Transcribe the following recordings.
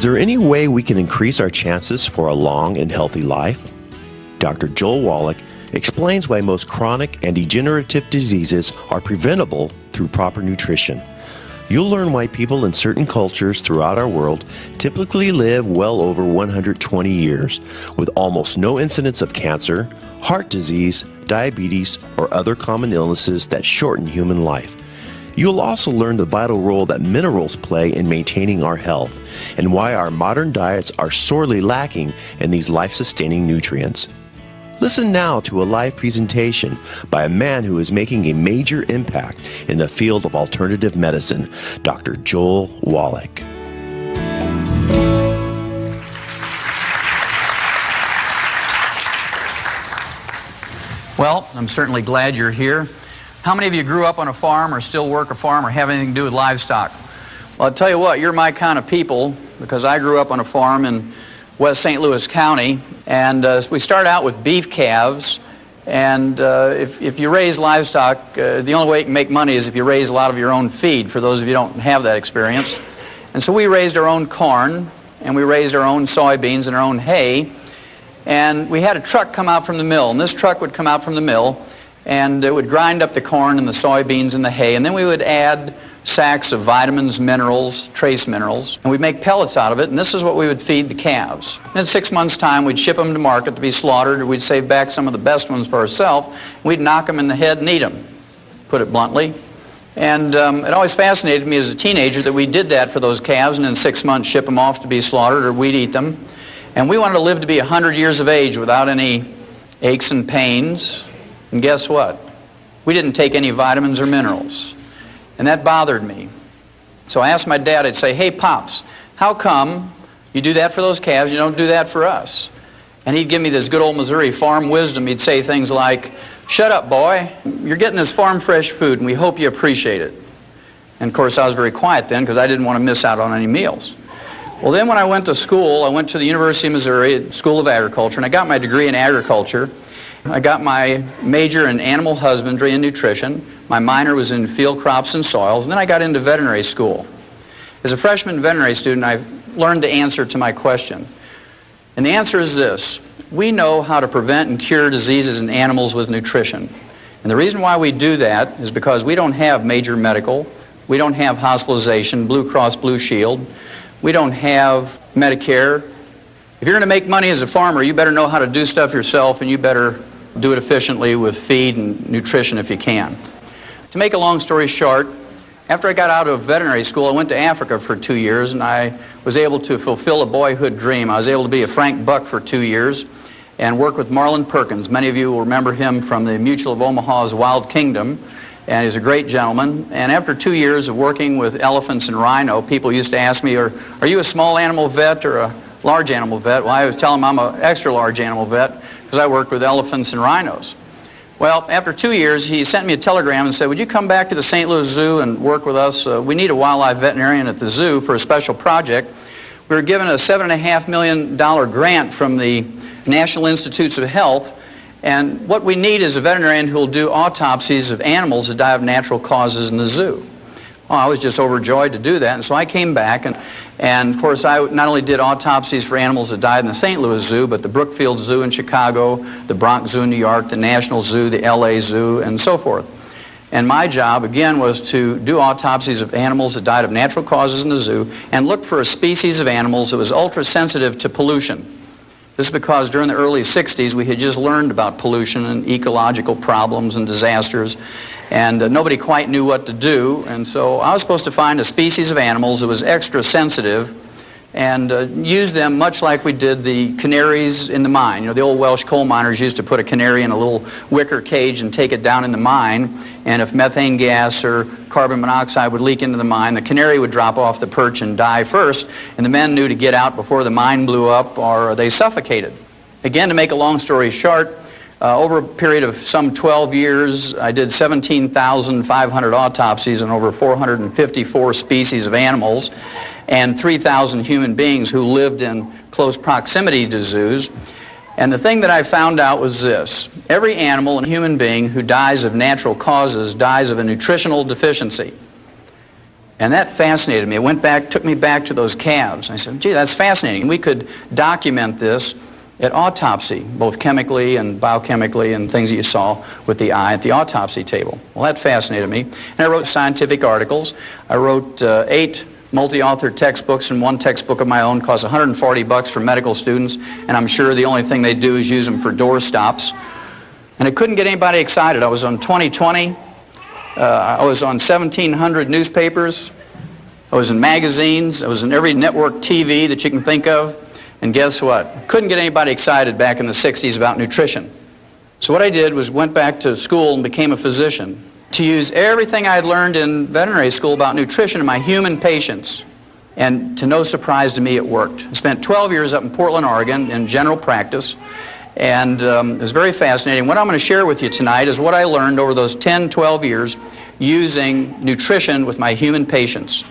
there any way we can increase our chances for a long and healthy life? Dr. Joel Wallach explains why most chronic and degenerative diseases are preventable through proper nutrition. You'll learn why people in certain cultures throughout our world typically live well over 120 years, with almost no incidence of cancer, heart disease, diabetes, or other common illnesses that shorten human life. You'll also learn the vital role that minerals play in maintaining our health, and why our modern diets are sorely lacking in these life-sustaining nutrients. Listen now to a live presentation by a man who is making a major impact in the field of alternative medicine, Dr. Joel Wallach. Well, I'm certainly glad you're here. How many of you grew up on a farm or still work a farm or have anything to do with livestock? Well, I'll tell you what, you're my kind of people, because I grew up on a farm in West St. Louis County, and we start out with beef calves, and if you raise livestock, the only way you can make money is if you raise a lot of your own feed, for those of you who don't have that experience. And so we raised our own corn, and we raised our own soybeans and our own hay, and we had a truck come out from the mill, and this truck would come out from the mill, and it would grind up the corn and the soybeans and the hay, and then we would add sacks of vitamins, minerals, trace minerals, and we'd make pellets out of it, and this is what we would feed the calves. And in 6 months' time, we'd ship them to market to be slaughtered, or we'd save back some of the best ones for ourselves. We'd knock them in the head and eat them, put it bluntly. And it always fascinated me as a teenager that we did that for those calves, and in 6 months ship them off to be slaughtered, or we'd eat them. And we wanted to live to be 100 years of age without any aches and pains. And guess what? We didn't take any vitamins or minerals. And that bothered me. So I asked my dad, I'd say, hey, Pops, how come you do that for those calves, you don't do that for us? And he'd give me this good old Missouri farm wisdom. He'd say things like, shut up, boy. You're getting this farm fresh food, and we hope you appreciate it. And, of course, I was very quiet then because I didn't want to miss out on any meals. Well, then when I went to school, I went to the University of Missouri School of Agriculture, and I got my degree in agriculture. I got my major in animal husbandry and nutrition. My minor was in field crops and soils, and then I got into veterinary school. As a freshman veterinary student, I learned the answer to my question. And the answer is this: we know how to prevent and cure diseases in animals with nutrition. And the reason why we do that is because we don't have major medical, we don't have hospitalization, Blue Cross Blue Shield, we don't have Medicare. If you're going to make money as a farmer, you better know how to do stuff yourself, and you better do it efficiently with feed and nutrition if you can. To make a long story short, after I got out of veterinary school, I went to Africa for 2 years, and I was able to fulfill a boyhood dream. I was able to be a Frank Buck for 2 years and work with Marlin Perkins. Many of you will remember him from the Mutual of Omaha's Wild Kingdom, and he's a great gentleman. And after 2 years of working with elephants and rhino, people used to ask me, are you a small animal vet or a large animal vet? Well, I would tell them I'm an extra large animal vet because I worked with elephants and rhinos. Well, after 2 years, he sent me a telegram and said, would you come back to the St. Louis Zoo and work with us? We need a wildlife veterinarian at the zoo for a special project. We were given a $7.5 million grant from the National Institutes of Health, and what we need is a veterinarian who will do autopsies of animals that die of natural causes in the zoo. Well, I was just overjoyed to do that, and so I came back, and of course I not only did autopsies for animals that died in the St. Louis Zoo, but the Brookfield Zoo in Chicago, the Bronx Zoo in New York, the National Zoo, the LA Zoo, and so forth. And my job, again, was to do autopsies of animals that died of natural causes in the zoo and look for a species of animals that was ultra-sensitive to pollution. This is because during the early 60s we had just learned about pollution and ecological problems and disasters, and nobody quite knew what to do. And so I was supposed to find a species of animals that was extra sensitive and use them much like we did the canaries in the mine. You know, the old Welsh coal miners used to put a canary in a little wicker cage and take it down in the mine, and if methane gas or carbon monoxide would leak into the mine, the canary would drop off the perch and die first, and the men knew to get out before the mine blew up or they suffocated. Again, to make a long story short, over a period of some 12 years, I did 17,500 autopsies on over 454 species of animals and 3,000 human beings who lived in close proximity to zoos. And the thing that I found out was this: every animal and human being who dies of natural causes dies of a nutritional deficiency. And that fascinated me. It took me back to those calves. I said, gee, that's fascinating. We could document this at autopsy, both chemically and biochemically, and things that you saw with the eye at the autopsy table. Well, that fascinated me. And I wrote scientific articles. I wrote 8 multi-author textbooks, and 1 textbook of my own costs $140 for medical students, and I'm sure the only thing they do is use them for door stops. And it couldn't get anybody excited. I was on 2020. I was on 1,700 newspapers. I was in magazines. I was in every network TV that you can think of. And guess what? Couldn't get anybody excited back in the 60s about nutrition. So what I did was went back to school and became a physician to use everything I had learned in veterinary school about nutrition in my human patients. And to no surprise to me, it worked. I spent 12 years up in Portland, Oregon in general practice. And it was very fascinating. What I'm going to share with you tonight is what I learned over those 10, 12 years using nutrition with my human patients.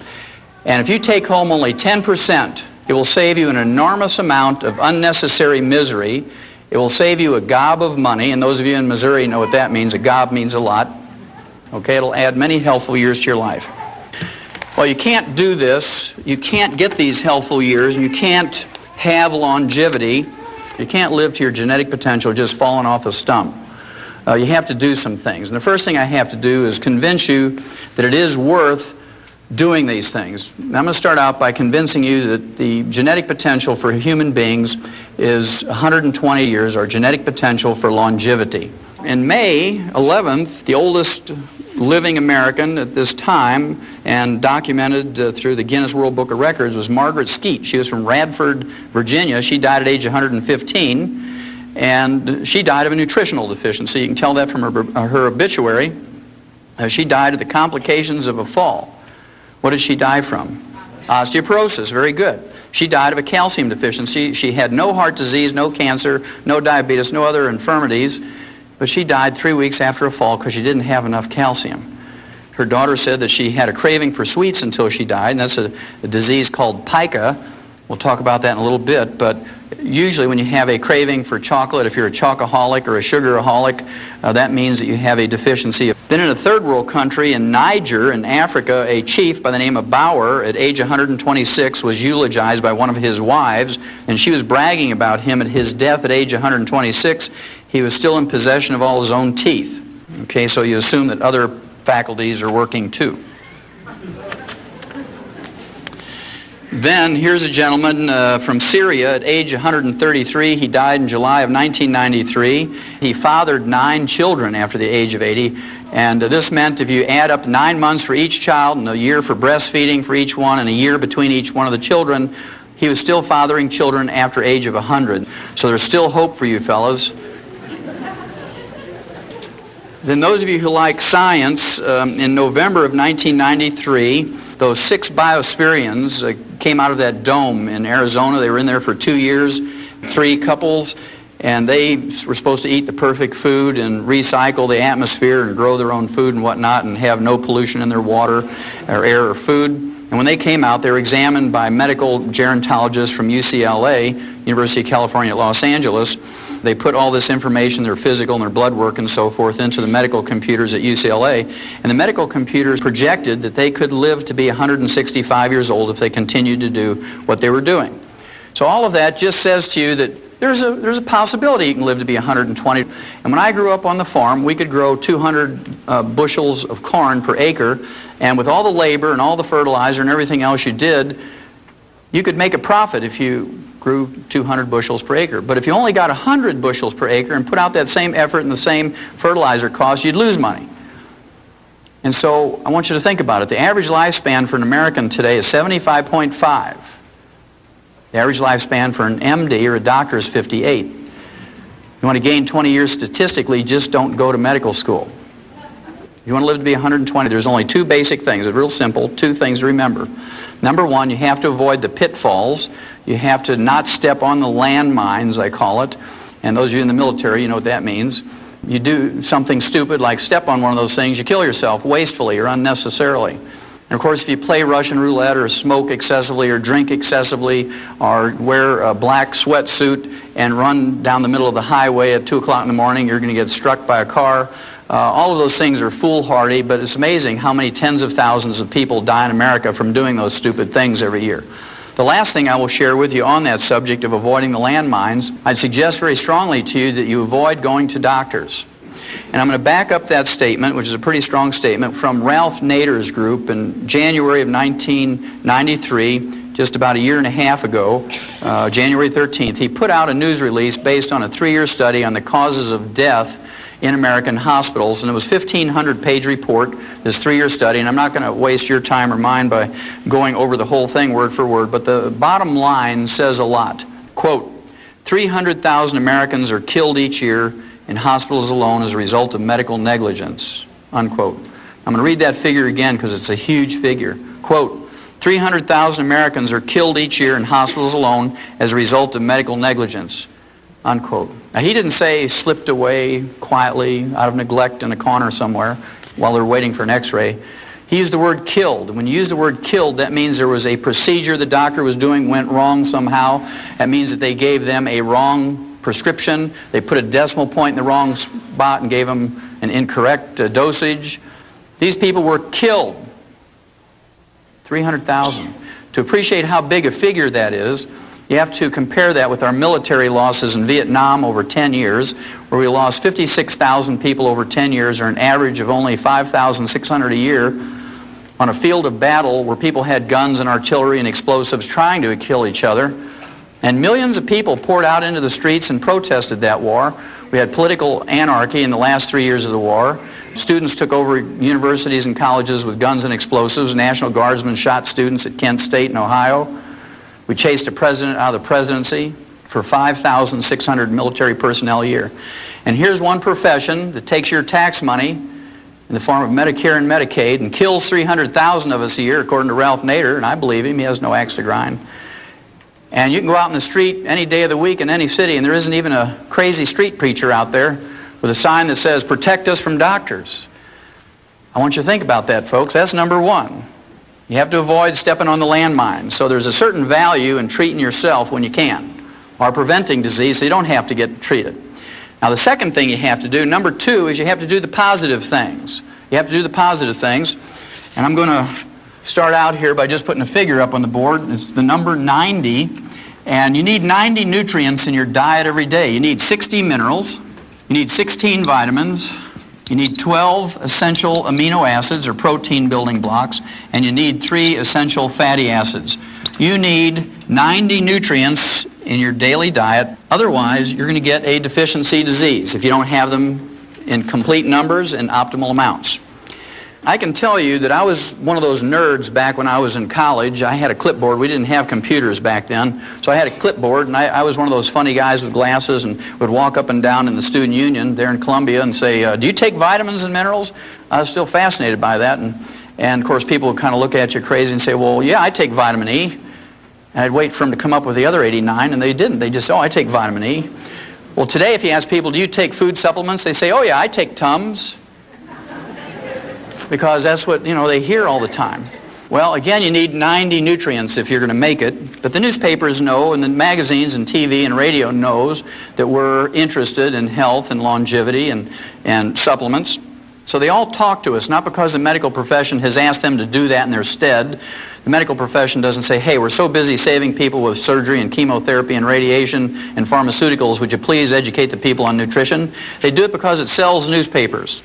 And if you take home only 10%, it will save you an enormous amount of unnecessary misery. It will save you a gob of money, and those of you in Missouri know what that means. A gob means a lot. Okay, it'll add many healthful years to your life. Well, you can't do this. You can't get these healthful years, and you can't have longevity. You can't live to your genetic potential just falling off a stump. You have to do some things. And the first thing I have to do is convince you that it is worth doing these things. Now, I'm going to start out by convincing you that the genetic potential for human beings is 120 years, our genetic potential for longevity. In May 11th, the oldest living American at this time and documented through the Guinness World Book of Records was Margaret Skeet. She was from Radford, Virginia. She died at age 115, and she died of a nutritional deficiency. You can tell that from her obituary. She died of the complications of a fall. What did she die from? Osteoporosis. Very good. She died of a calcium deficiency. She had no heart disease, no cancer, no diabetes, no other infirmities, but she died 3 weeks after a fall because she didn't have enough calcium. Her daughter said that she had a craving for sweets until she died, and that's a disease called pica. We'll talk about that in a little bit, but usually when you have a craving for chocolate, if you're a chocoholic or a sugaraholic, that means that you have a deficiency. Then in a third world country, in Niger, in Africa, a chief by the name of Bauer, at age 126, was eulogized by one of his wives, and she was bragging about him at his death at age 126. He was still in possession of all his own teeth. Okay, so you assume that other faculties are working too. Then here's a gentleman from Syria at age 133. He died in July of 1993. He fathered 9 children after the age of 80. And this meant if you add up 9 months for each child and a year for breastfeeding for each one and a year between each one of the children, he was still fathering children after age of 100. So there's still hope for you fellas. Then those of you who like science, in November of 1993, those 6 biospirians came out of that dome in Arizona. They were in there for 2 years, 3 couples, and they were supposed to eat the perfect food and recycle the atmosphere and grow their own food and whatnot and have no pollution in their water or air or food. And when they came out, they were examined by medical gerontologists from UCLA, University of California at Los Angeles. They put all this information, their physical and their blood work and so forth, into the medical computers at UCLA. And the medical computers projected that they could live to be 165 years old if they continued to do what they were doing. So all of that just says to you that there's a possibility you can live to be 120. And when I grew up on the farm, we could grow 200 bushels of corn per acre. And with all the labor and all the fertilizer and everything else you did, you could make a profit if you grew 200 bushels per acre. But if you only got 100 bushels per acre and put out that same effort and the same fertilizer cost, you'd lose money. And so I want you to think about it. The average lifespan for an American today is 75.5. The average lifespan for an MD or a doctor is 58. You want to gain 20 years statistically, just don't go to medical school. If you want to live to be 120, there's only 2 basic things. It's real simple, 2 things to remember. Number 1, you have to avoid the pitfalls. You have to not step on the landmines, I call it. And those of you in the military, you know what that means. You do something stupid like step on one of those things, you kill yourself wastefully or unnecessarily. And of course, if you play Russian roulette or smoke excessively or drink excessively or wear a black sweatsuit and run down the middle of the highway at 2 o'clock in the morning, you're going to get struck by a car. All of those things are foolhardy, but it's amazing how many tens of thousands of people die in America from doing those stupid things every year. The last thing I will share with you on that subject of avoiding the landmines, I'd suggest very strongly to you that you avoid going to doctors. And I'm going to back up that statement, which is a pretty strong statement, from Ralph Nader's group in January of 1993, just about a year and a half ago, January 13th. He put out a news release based on a 3-year study on the causes of death in American hospitals, and it was a 1,500-page report, this 3-year study, and I'm not going to waste your time or mine by going over the whole thing word for word, but the bottom line says a lot. Quote, 300,000 Americans are killed each year in hospitals alone as a result of medical negligence, unquote. I'm going to read that figure again because it's a huge figure. Quote, 300,000 Americans are killed each year in hospitals alone as a result of medical negligence, unquote. Now, he didn't say slipped away quietly out of neglect in a corner somewhere while they're waiting for an x-ray. He used the word killed. When you use the word killed, that means there was a procedure the doctor was doing went wrong somehow. That means that they gave them a wrong prescription. They put a decimal point in the wrong spot and gave them an incorrect dosage. These people were killed. 300,000. To appreciate how big a figure that is, you have to compare that with our military losses in Vietnam over 10 years, where we lost 56,000 people over 10 years, or an average of only 5,600 a year, on a field of battle where people had guns and artillery and explosives trying to kill each other. And millions of people poured out into the streets and protested that war. We had political anarchy in the last 3 years of the war. Students took over universities and colleges with guns and explosives. National Guardsmen shot students at Kent State in Ohio. We chased a president out of the presidency for 5,600 military personnel a year. And here's one profession that takes your tax money in the form of Medicare and Medicaid and kills 300,000 of us a year, according to Ralph Nader, and I believe him, he has no axe to grind. And you can go out in the street any day of the week in any city, and there isn't even a crazy street preacher out there with a sign that says, "Protect us from doctors." I want you to think about that, folks. That's number one. You have to avoid stepping on the landmine. So there's a certain value in treating yourself when you can, or preventing disease so you don't have to get treated. Now, the second thing you have to do, number two, is you have to do the positive things. You have to do the positive things, and I'm going to start out here by just putting a figure up on the board. It's the number 90, and you need 90 nutrients in your diet every day. You need 60 minerals, you need 16 vitamins, you need 12 essential amino acids or protein building blocks, and you need 3 essential fatty acids. You need 90 nutrients in your daily diet. Otherwise, you're going to get a deficiency disease if you don't have them in complete numbers and optimal amounts. I can tell you that I was one of those nerds back when I was in college. I had a clipboard. We didn't have computers back then. So I had a clipboard, and I was one of those funny guys with glasses and would walk up and down in the student union there in Columbia and say, "Do you take vitamins and minerals?" I was still fascinated by that. And of course, people would kind of look at you crazy and say, "Well, yeah, I take vitamin E." And I'd wait for them to come up with the other 89, and they didn't. They just, "Oh, I take vitamin E." Well, today, if you ask people, "Do you take food supplements?" they say, "Oh, yeah, I take Tums." Because that's what, they hear all the time. Well, again, you need 90 nutrients if you're going to make it. But the newspapers know, and the magazines and TV and radio knows that we're interested in health and longevity and supplements. So they all talk to us, not because the medical profession has asked them to do that in their stead. The medical profession doesn't say, "Hey, we're so busy saving people with surgery and chemotherapy and radiation and pharmaceuticals, would you please educate the people on nutrition?" They do it because it sells newspapers.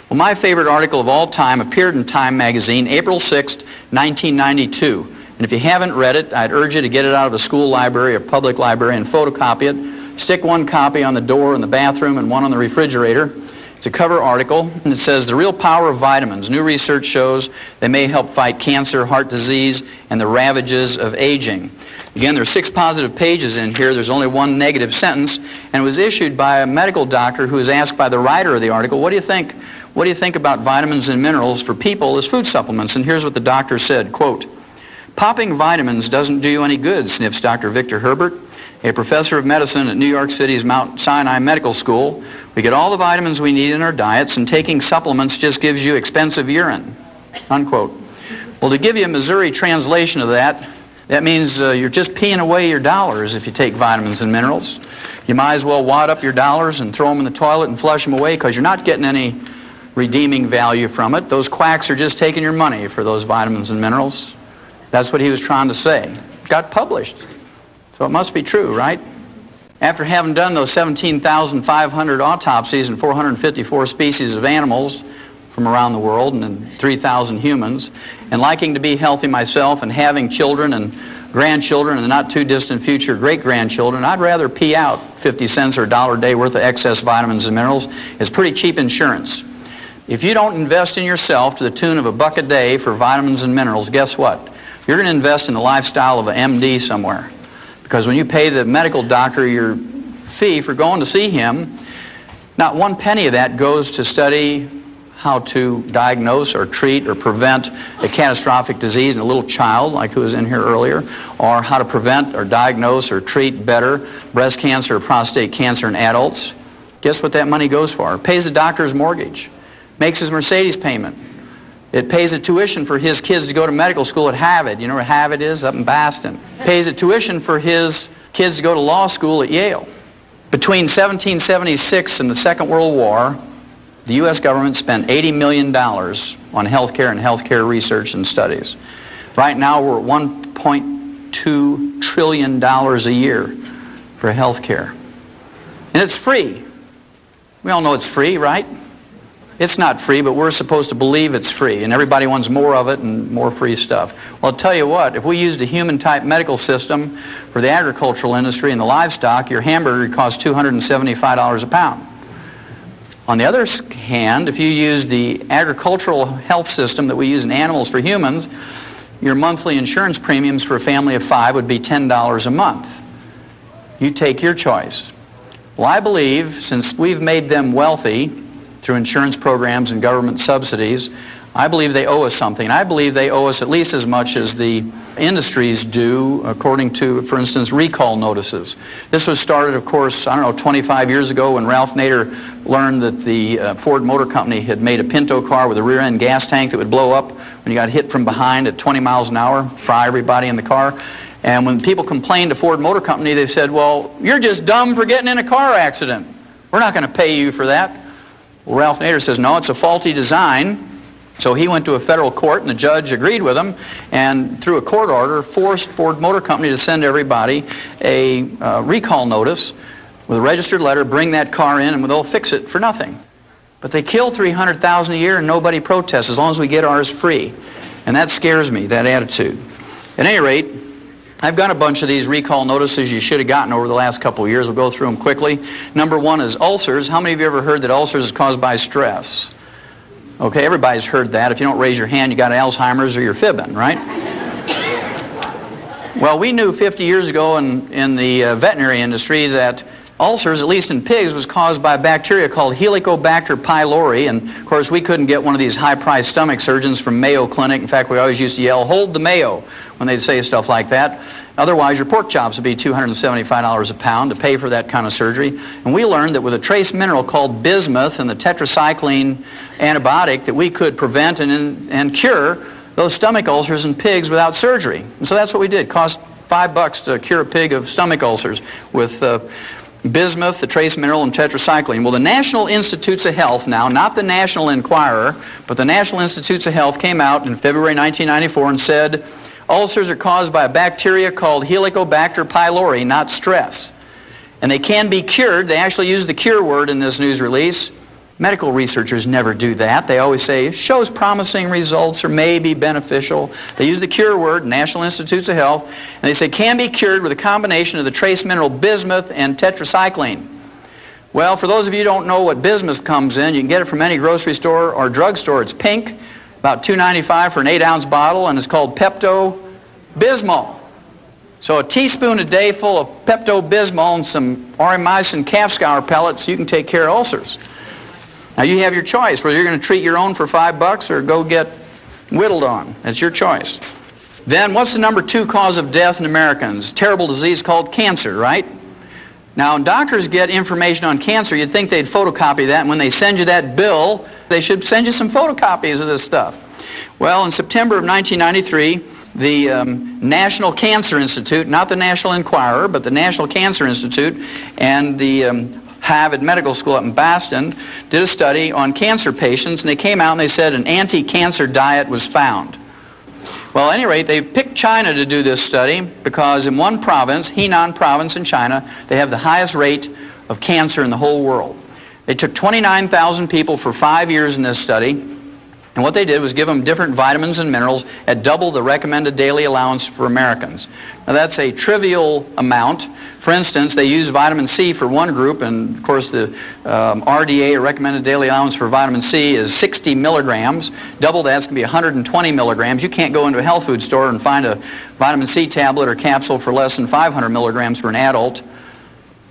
Well, my favorite article of all time appeared in Time magazine, April 6th, 1992. And if you haven't read it, I'd urge you to get it out of a school library or public library and photocopy it. Stick one copy on the door in the bathroom and one on the refrigerator. It's a cover article, and it says, "The real power of vitamins. New research shows they may help fight cancer, heart disease, and the ravages of aging." Again, there are 6 positive pages in here. There's only 1 negative sentence, and it was issued by a medical doctor who was asked by the writer of the article, "What do you think? What do you think about vitamins and minerals for people as food supplements?" And here's what the doctor said, quote, "Popping vitamins doesn't do you any good," sniffs Dr. Victor Herbert, a professor of medicine at New York City's Mount Sinai Medical School. "We get all the vitamins we need in our diets, and taking supplements just gives you expensive urine," unquote. Well, to give you a Missouri translation of that, that means you're just peeing away your dollars if you take vitamins and minerals. You might as well wad up your dollars and throw them in the toilet and flush them away because you're not getting any redeeming value from it. Those quacks are just taking your money for those vitamins and minerals. That's what he was trying to say. It got published. So it must be true, right? After having done those 17,500 autopsies in 454 species of animals from around the world and in 3,000 humans, and liking to be healthy myself and having children and grandchildren and the not too distant future great-grandchildren, I'd rather pee out 50 cents or $1 a day worth of excess vitamins and minerals. It's pretty cheap insurance. If you don't invest in yourself to the tune of $1 a day for vitamins and minerals, guess what? You're going to invest in the lifestyle of an MD somewhere. Because when you pay the medical doctor your fee for going to see him, not one penny of that goes to study how to diagnose or treat or prevent a catastrophic disease in a little child, like who was in here earlier, or how to prevent or diagnose or treat better breast cancer or prostate cancer in adults. Guess what that money goes for? It pays the doctor's mortgage, makes his Mercedes payment. It pays the tuition for his kids to go to medical school at Harvard. You know where Harvard is? Up in Boston. Pays the tuition for his kids to go to law school at Yale. Between 1776 and the Second World War, the U.S. government spent $80 million on healthcare and healthcare research and studies. Right now, we're at $1.2 trillion a year for healthcare. And it's free. We all know it's free, right? It's not free, but we're supposed to believe it's free, and everybody wants more of it and more free stuff. Well, I'll tell you what, if we used a human-type medical system for the agricultural industry and the livestock, your hamburger would cost $275 a pound. On the other hand, if you use the agricultural health system that we use in animals for humans, your monthly insurance premiums for a family of 5 would be $10 a month. You take your choice. Well, I believe, since we've made them wealthy through insurance programs and government subsidies, I believe they owe us something. I believe they owe us at least as much as the industries do, according to, for instance, recall notices. This was started, of course, 25 years ago when Ralph Nader learned that the Ford Motor Company had made a Pinto car with a rear-end gas tank that would blow up when you got hit from behind at 20 miles an hour, fry everybody in the car. And when people complained to Ford Motor Company, they said, well, you're just dumb for getting in a car accident. We're not going to pay you for that. Well, Ralph Nader says, no, it's a faulty design. So he went to a federal court, and the judge agreed with him, and through a court order, forced Ford Motor Company to send everybody a recall notice with a registered letter, bring that car in, and they'll fix it for nothing. But they kill 300,000 a year, and nobody protests as long as we get ours free. And that scares me, that attitude. At any rate, I've got a bunch of these recall notices you should have gotten over the last couple of years. We'll go through them quickly. Number one is ulcers. How many of you ever heard that ulcers is caused by stress? Okay, everybody's heard that. If you don't raise your hand, you got Alzheimer's or you're fibbing, right? Well, we knew 50 years ago in the veterinary industry that ulcers, at least in pigs, was caused by a bacteria called Helicobacter pylori. And, of course, we couldn't get one of these high-priced stomach surgeons from Mayo Clinic. In fact, we always used to yell, hold the Mayo, when they'd say stuff like that. Otherwise, your pork chops would be $275 a pound to pay for that kind of surgery. And we learned that with a trace mineral called bismuth and the tetracycline antibiotic that we could prevent and cure those stomach ulcers in pigs without surgery. And so that's what we did. It cost $5 to cure a pig of stomach ulcers with bismuth, the trace mineral, and tetracycline. Well, the National Institutes of Health now, not the National Enquirer, but the National Institutes of Health came out in February 1994 and said, ulcers are caused by a bacteria called Helicobacter pylori, not stress. And they can be cured. They actually use the cure word in this news release. Medical researchers never do that. They always say, shows promising results or may be beneficial. They use the cure word, National Institutes of Health, and they say can be cured with a combination of the trace mineral bismuth and tetracycline. Well, for those of you who don't know what bismuth comes in, you can get it from any grocery store or drugstore. It's pink, about $2.95 for an 8-ounce bottle, and it's called Pepto-Bismol. So a teaspoon a day full of Pepto-Bismol and some aureomycin calf scour pellets, you can take care of ulcers. Now you have your choice, whether you're going to treat your own for $5 or go get whittled on. That's your choice. Then what's the number 2 cause of death in Americans? Terrible disease called cancer, right? Now when doctors get information on cancer, you'd think they'd photocopy that, and when they send you that bill, they should send you some photocopies of this stuff. Well, in September of 1993, the National Cancer Institute, not the National Enquirer, but the National Cancer Institute, and the Harvard Medical School up in Boston did a study on cancer patients, and they came out and they said an anti-cancer diet was found. Well, at any rate, they picked China to do this study because in one province, Henan province in China, they have the highest rate of cancer in the whole world. They took 29,000 people for 5 years in this study, and what they did was give them different vitamins and minerals at double the recommended daily allowance for Americans. Now that's a trivial amount. For instance, they used vitamin C for one group, and of course the RDA, or recommended daily allowance for vitamin C, is 60 milligrams. Double that's going to be 120 milligrams. You can't go into a health food store and find a vitamin C tablet or capsule for less than 500 milligrams for an adult.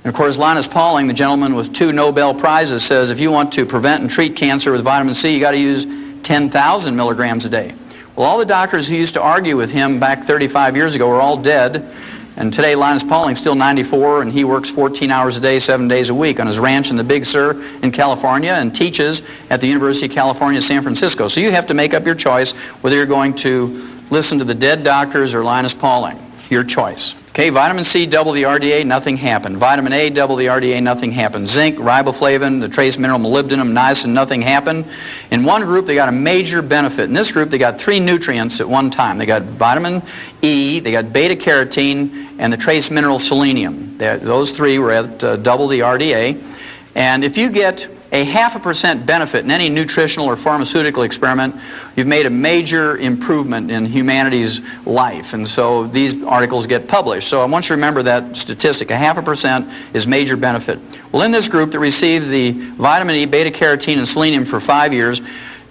And of course, Linus Pauling, the gentleman with 2 Nobel Prizes, says if you want to prevent and treat cancer with vitamin C, you got to use 10,000 milligrams a day. Well, all the doctors who used to argue with him back 35 years ago are all dead, and today Linus Pauling's still 94, and he works 14 hours a day, 7 days a week on his ranch in the Big Sur in California and teaches at the University of California, San Francisco. So you have to make up your choice whether you're going to listen to the dead doctors or Linus Pauling. Your choice. Okay, vitamin C, double the RDA, nothing happened. Vitamin A, double the RDA, nothing happened. Zinc, riboflavin, the trace mineral molybdenum, niacin, nothing happened. In one group, they got a major benefit. In this group, they got 3 nutrients at one time. They got vitamin E, they got beta-carotene, and the trace mineral selenium. Those 3 were at double the RDA. And if you get a 0.5% benefit in any nutritional or pharmaceutical experiment, you've made a major improvement in humanity's life. And so these articles get published. So I want you to remember that statistic. 0.5% is major benefit. Well, in this group that received the vitamin E, beta-carotene, and selenium for 5 years,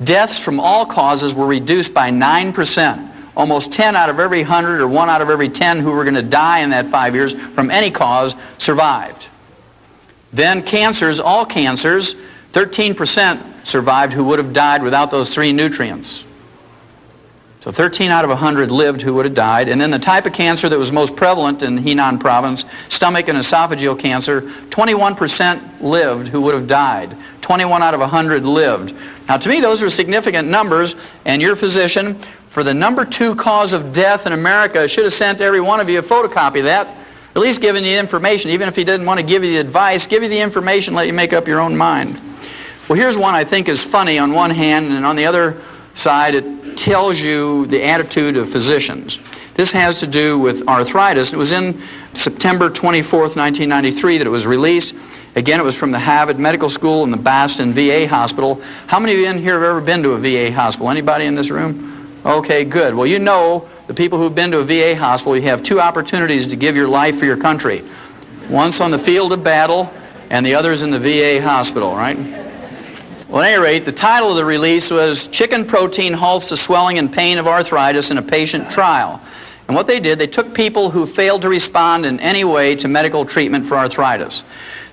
deaths from all causes were reduced by 9%. Almost 10 out of every 100 or 1 out of every 10 who were going to die in that 5 years from any cause survived. Then cancers, all cancers, 13% survived who would have died without those 3 nutrients. So 13 out of 100 lived who would have died. And then the type of cancer that was most prevalent in Henan province, stomach and esophageal cancer, 21% lived who would have died. 21 out of 100 lived. Now to me those are significant numbers, and your physician, for the number 2 cause of death in America, should have sent every one of you a photocopy of that. At least giving you information. Even if he didn't want to give you the advice, give you the information, let you make up your own mind. Well, here's one I think is funny on one hand, and on the other side it tells you the attitude of physicians. This has to do with arthritis. It was in September 24th, 1993 that it was released. Again, it was from the Harvard Medical School and the Boston VA Hospital. How many of you in here have ever been to a VA hospital? Anybody in this room? Okay, good. Well, you know, the people who've been to a VA hospital, you have 2 opportunities to give your life for your country. Once on the field of battle, and the other's in the VA hospital, right? Well, at any rate, the title of the release was Chicken Protein Halts the Swelling and Pain of Arthritis in a Patient Trial. And what they did, they took people who failed to respond in any way to medical treatment for arthritis.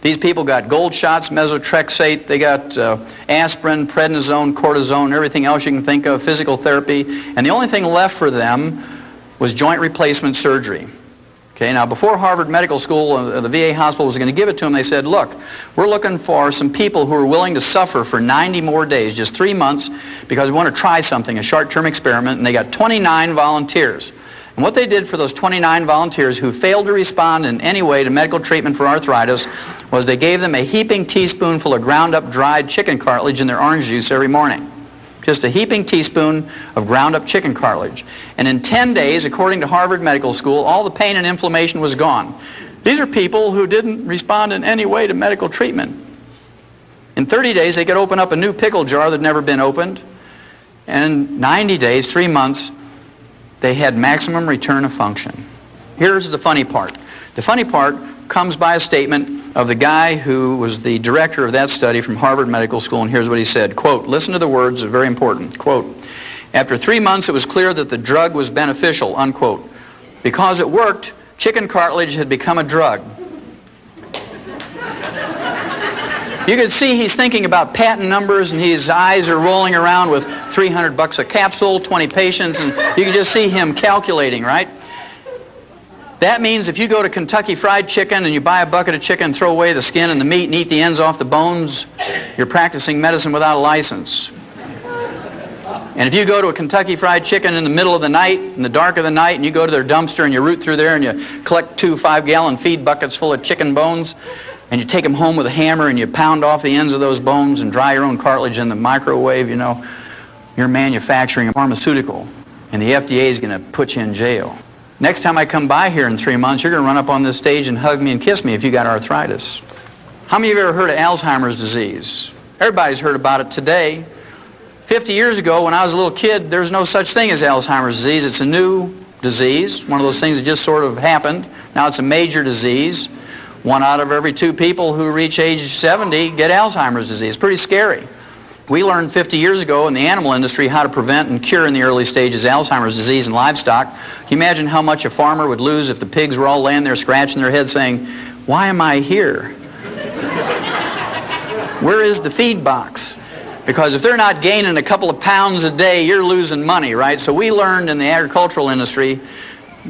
These people got gold shots, methotrexate, they got aspirin, prednisone, cortisone, everything else you can think of, physical therapy, and the only thing left for them was joint replacement surgery. Okay, now before Harvard Medical School, the VA hospital was going to give it to them, they said, look, we're looking for some people who are willing to suffer for 90 more days, just 3 months, because we want to try something, a short-term experiment, and they got 29 volunteers. And what they did for those 29 volunteers who failed to respond in any way to medical treatment for arthritis was they gave them a heaping teaspoonful of ground-up dried chicken cartilage in their orange juice every morning. Just a heaping teaspoon of ground-up chicken cartilage. And in 10 days, according to Harvard Medical School, all the pain and inflammation was gone. These are people who didn't respond in any way to medical treatment. In 30 days, they could open up a new pickle jar that had never been opened. And in 90 days, 3 months, they had maximum return of function. Here's the funny part. The funny part comes by a statement of the guy who was the director of that study from Harvard Medical School, and here's what he said, quote, listen to the words, they're very important, quote, after 3 months it was clear that the drug was beneficial, unquote. Because it worked, chicken cartilage had become a drug. You can see he's thinking about patent numbers, and his eyes are rolling around with $300 a capsule, 20 patients, and you can just see him calculating, right? That means if you go to Kentucky Fried Chicken and you buy a bucket of chicken, throw away the skin and the meat and eat the ends off the bones, you're practicing medicine without a license. And if you go to a Kentucky Fried Chicken in the middle of the night, in the dark of the night, and you go to their dumpster and you root through there and you collect 2 5-gallon feed buckets full of chicken bones, and you take them home with a hammer and you pound off the ends of those bones and dry your own cartilage in the microwave, you know, you're manufacturing a pharmaceutical, and the FDA is going to put you in jail. Next time I come by here in 3 months, you're going to run up on this stage and hug me and kiss me if you got arthritis. How many of you have ever heard of Alzheimer's disease? Everybody's heard about it today. 50 years ago, when I was a little kid, there was no such thing as Alzheimer's disease. It's a new disease, one of those things that just sort of happened. Now it's a major disease. 1 out of every 2 people who reach age 70 get Alzheimer's disease. Pretty scary. We learned 50 years ago in the animal industry how to prevent and cure in the early stages Alzheimer's disease in livestock. Can you imagine how much a farmer would lose if the pigs were all laying there scratching their heads saying, "Why am I here? Where is the feed box?" Because if they're not gaining a couple of pounds a day, you're losing money, right? So we learned in the agricultural industry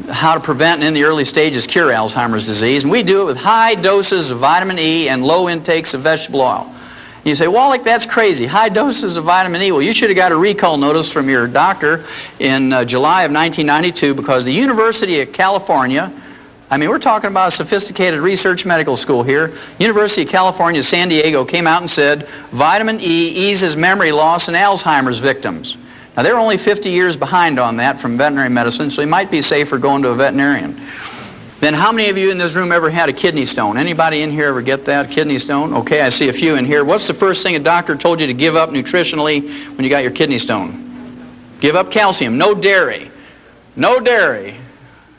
how to prevent and in the early stages cure Alzheimer's disease. And we do it with high doses of vitamin E and low intakes of vegetable oil. And you say, Wallach, that's crazy. High doses of vitamin E. Well, you should have got a recall notice from your doctor in July of 1992 because the University of California, I mean, we're talking about a sophisticated research medical school here. University of California, San Diego came out and said, vitamin E eases memory loss in Alzheimer's victims. Now, they're only 50 years behind on that from veterinary medicine, so you might be safer going to a veterinarian. Then how many of you in this room ever had a kidney stone? Anybody in here ever get that, kidney stone? Okay, I see a few in here. What's the first thing a doctor told you to give up nutritionally when you got your kidney stone? Give up calcium. No dairy. No dairy.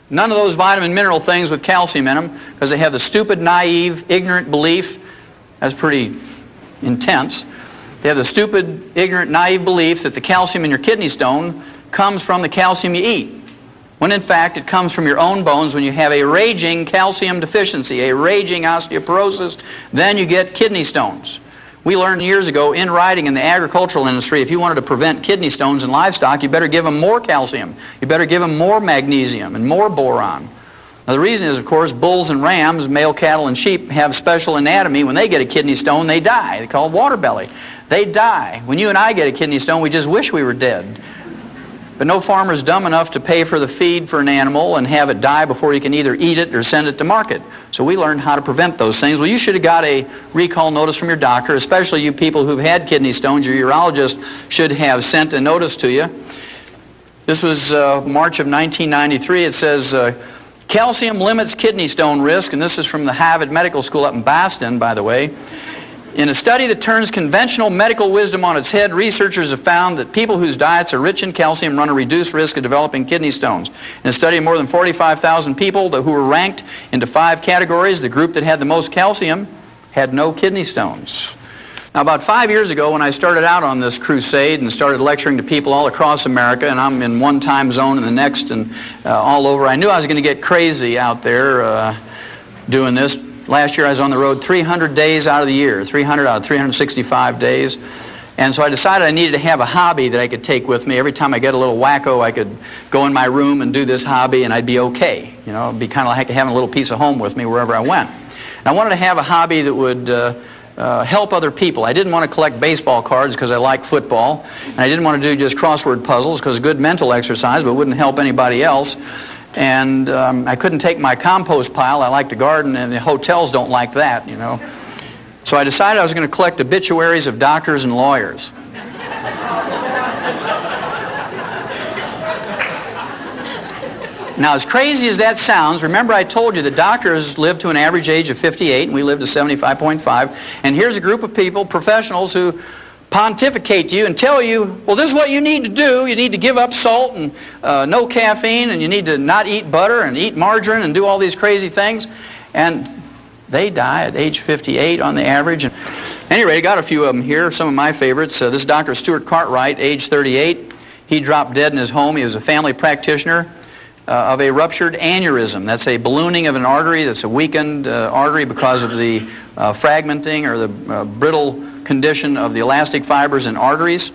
None of those vitamin mineral things with calcium in them because they have the stupid, naive, ignorant belief. That's pretty intense. They have the stupid, ignorant, naive belief that the calcium in your kidney stone comes from the calcium you eat, when in fact it comes from your own bones. When you have a raging calcium deficiency, a raging osteoporosis, then you get kidney stones. We learned years ago in writing in the agricultural industry, if you wanted to prevent kidney stones in livestock, you better give them more calcium. You better give them more magnesium and more boron. Now the reason is, of course, bulls and rams, male cattle and sheep have special anatomy. When they get a kidney stone, they die. They call it water belly. They die. When you and I get a kidney stone, we just wish we were dead. But no farmer's dumb enough to pay for the feed for an animal and have it die before he can either eat it or send it to market. So we learned how to prevent those things. Well, you should have got a recall notice from your doctor, especially you people who've had kidney stones. Your urologist should have sent a notice to you. This was March of 1993. It says, calcium limits kidney stone risk, and this is from the Harvard Medical School up in Boston, by the way. In a study that turns conventional medical wisdom on its head, researchers have found that people whose diets are rich in calcium run a reduced risk of developing kidney stones. In a study of more than 45,000 people who were ranked into 5 categories, the group that had the most calcium had no kidney stones. Now, about 5 years ago, when I started out on this crusade and started lecturing to people all across America, and I'm in one time zone and the next and all over, I knew I was going to get crazy out there doing this. Last year I was on the road 300 days out of the year, 300 out of 365 days. And so I decided I needed to have a hobby that I could take with me. Every time I get a little wacko, I could go in my room and do this hobby and I'd be okay. You know, it'd be kind of like having a little piece of home with me wherever I went. And I wanted to have a hobby that would help other people. I didn't want to collect baseball cards because I like football. And I didn't want to do just crossword puzzles because good mental exercise, but wouldn't help anybody else. And I couldn't take my compost pile. I like to garden, and the hotels don't like that, you know. So I decided I was going to collect obituaries of doctors and lawyers. Now, as crazy as that sounds, remember I told you that doctors live to an average age of 58, and we live to 75.5. And here's a group of people, professionals, who pontificate to you and tell you, well, this is what you need to do. You need to give up salt and no caffeine, and you need to not eat butter and eat margarine and do all these crazy things. And they die at age 58 on the average. And anyway, I got a few of them here, some of my favorites. This is Dr. Stuart Cartwright, age 38. He dropped dead in his home. He was a family practitioner of a ruptured aneurysm. That's a ballooning of an artery. That's a weakened artery because of the fragmenting or the brittle condition of the elastic fibers in arteries.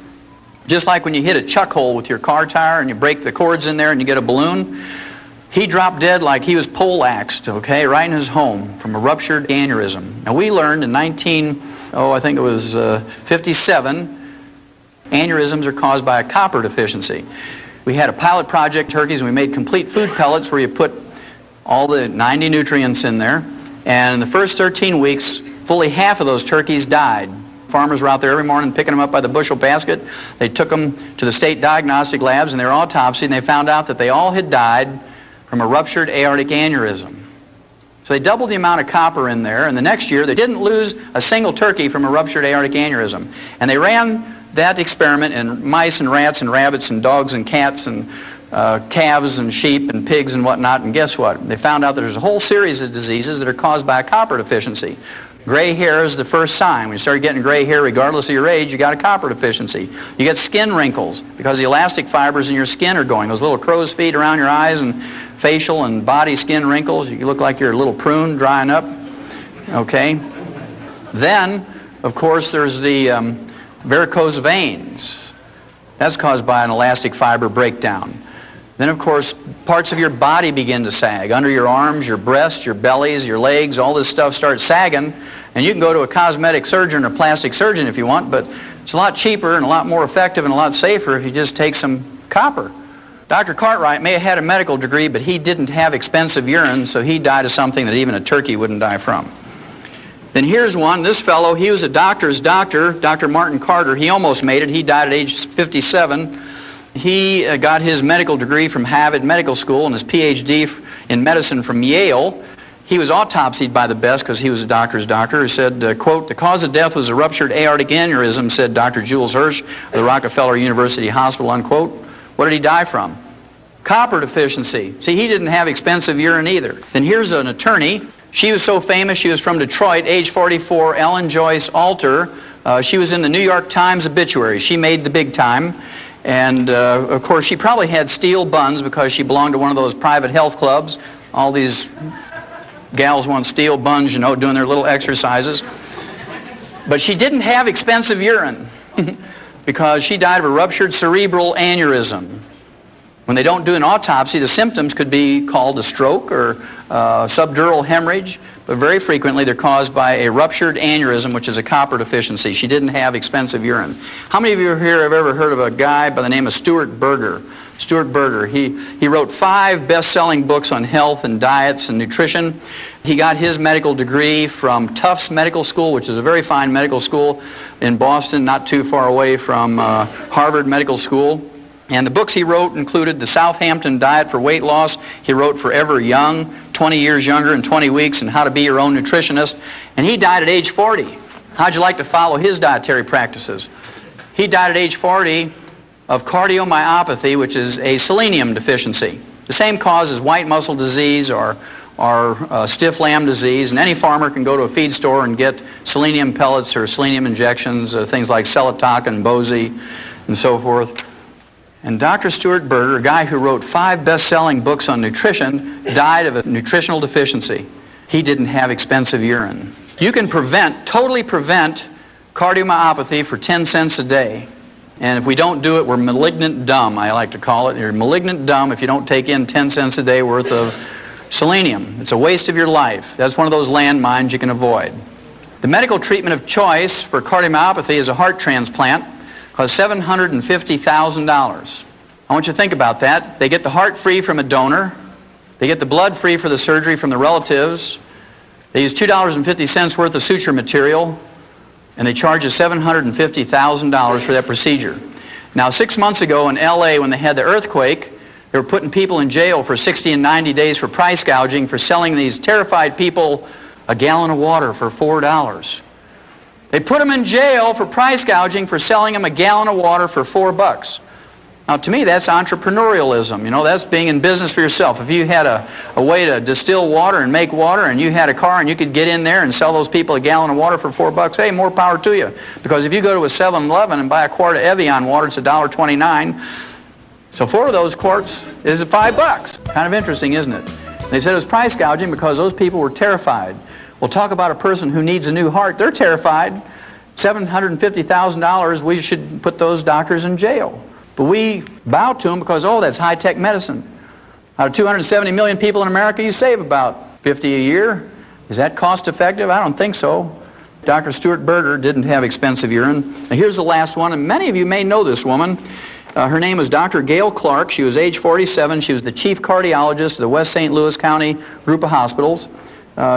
Just like when you hit a chuck hole with your car tire and you break the cords in there and you get a balloon. He dropped dead like he was poleaxed, okay, right in his home from a ruptured aneurysm. Now we learned in 57, aneurysms are caused by a copper deficiency. We had a pilot project, turkeys, and we made complete food pellets where you put all the 90 nutrients in there. And in the first 13 weeks, fully half of those turkeys died. Farmers were out there every morning picking them up by the bushel basket. They took them to the state diagnostic labs and they were autopsied, and they found out that they all had died from a ruptured aortic aneurysm. So they doubled the amount of copper in there, and the next year they didn't lose a single turkey from a ruptured aortic aneurysm. And they ran that experiment in mice and rats and rabbits and dogs and cats and calves and sheep and pigs and whatnot, and guess what? They found out that there's a whole series of diseases that are caused by a copper deficiency. Gray hair is the first sign. When you start getting gray hair, regardless of your age, you got a copper deficiency. You get skin wrinkles because the elastic fibers in your skin are going. Those little crow's feet around your eyes and facial and body skin wrinkles. You look like you're a little prune drying up. Okay? Then, of course, there's the varicose veins. That's caused by an elastic fiber breakdown. Then, of course, parts of your body begin to sag. Under your arms, your breasts, your bellies, your legs, all this stuff starts sagging. And you can go to a cosmetic surgeon or plastic surgeon if you want, but it's a lot cheaper and a lot more effective and a lot safer if you just take some copper. Dr. Cartwright may have had a medical degree, but he didn't have expensive urine, so he died of something that even a turkey wouldn't die from. Then here's one. This fellow, he was a doctor's doctor, Dr. Martin Carter. He almost made it. He died at age 57. He got his medical degree from Harvard Medical School and his PhD in medicine from Yale. He was autopsied by the best because he was a doctor's doctor. He said, quote, "The cause of death was a ruptured aortic aneurysm," said Dr. Jules Hirsch of the Rockefeller University Hospital, unquote. What did he die from? Copper deficiency. See, he didn't have expensive urine either. Then here's an attorney. She was so famous, she was from Detroit, age 44, Ellen Joyce Alter. She was in the New York Times obituary. She made the big time. And, of course, she probably had steel buns because she belonged to one of those private health clubs. All these gals want steel buns, you know, doing their little exercises. But she didn't have expensive urine because she died of a ruptured cerebral aneurysm. When they don't do an autopsy, the symptoms could be called a stroke or subdural hemorrhage, but very frequently they're caused by a ruptured aneurysm, which is a copper deficiency. She didn't have expensive urine. How many of you here have ever heard of a guy by the name of Stuart Berger? Stuart Berger, he wrote 5 best-selling books on health and diets and nutrition. He got his medical degree from Tufts Medical School, which is a very fine medical school in Boston, not too far away from Harvard Medical School. And the books he wrote included The Southampton Diet for Weight Loss. He wrote Forever Young, 20 Years Younger in 20 Weeks, and How to Be Your Own Nutritionist. And he died at age 40. How'd you like to follow his dietary practices? He died at age 40 of cardiomyopathy, which is a selenium deficiency. The same cause as white muscle disease or stiff lamb disease. And any farmer can go to a feed store and get selenium pellets or selenium injections, things like Selatoc and Bozy and so forth. And Dr. Stuart Berger, a guy who wrote 5 best-selling books on nutrition, died of a nutritional deficiency. He didn't have expensive urine. You can totally prevent cardiomyopathy for 10 cents a day. And if we don't do it, we're malignant dumb, I like to call it. You're malignant dumb if you don't take in 10 cents a day worth of selenium. It's a waste of your life. That's one of those landmines you can avoid. The medical treatment of choice for cardiomyopathy is a heart transplant. Costs $750,000. I want you to think about that. They get the heart free from a donor. They get the blood free for the surgery from the relatives. They use $2.50 worth of suture material, and they charge us $750,000 for that procedure. Now, 6 months ago in LA, when they had the earthquake, they were putting people in jail for 60 and 90 days for price gouging, for selling these terrified people a gallon of water for $4. They put them in jail for price gouging for selling them a gallon of water for $4. Now, to me, that's entrepreneurialism. You know, that's being in business for yourself. If you had a way to distill water and make water, and you had a car and you could get in there and sell those people a gallon of water for $4, hey, more power to you. Because if you go to a 7-Eleven and buy a quart of Evian water, it's $1.29. So 4 of those quarts is $5. Kind of interesting, isn't it? They said it was price gouging because those people were terrified. Well, talk about a person who needs a new heart. They're terrified. $750,000, we should put those doctors in jail. But we bow to them because, oh, that's high-tech medicine. Out of 270 million people in America, you save about 50 a year. Is that cost-effective? I don't think so. Dr. Stuart Berger didn't have expensive urine. Now here's the last one, and many of you may know this woman. Her name was Dr. Gail Clark. She was age 47. She was the chief cardiologist of the West St. Louis County group of hospitals.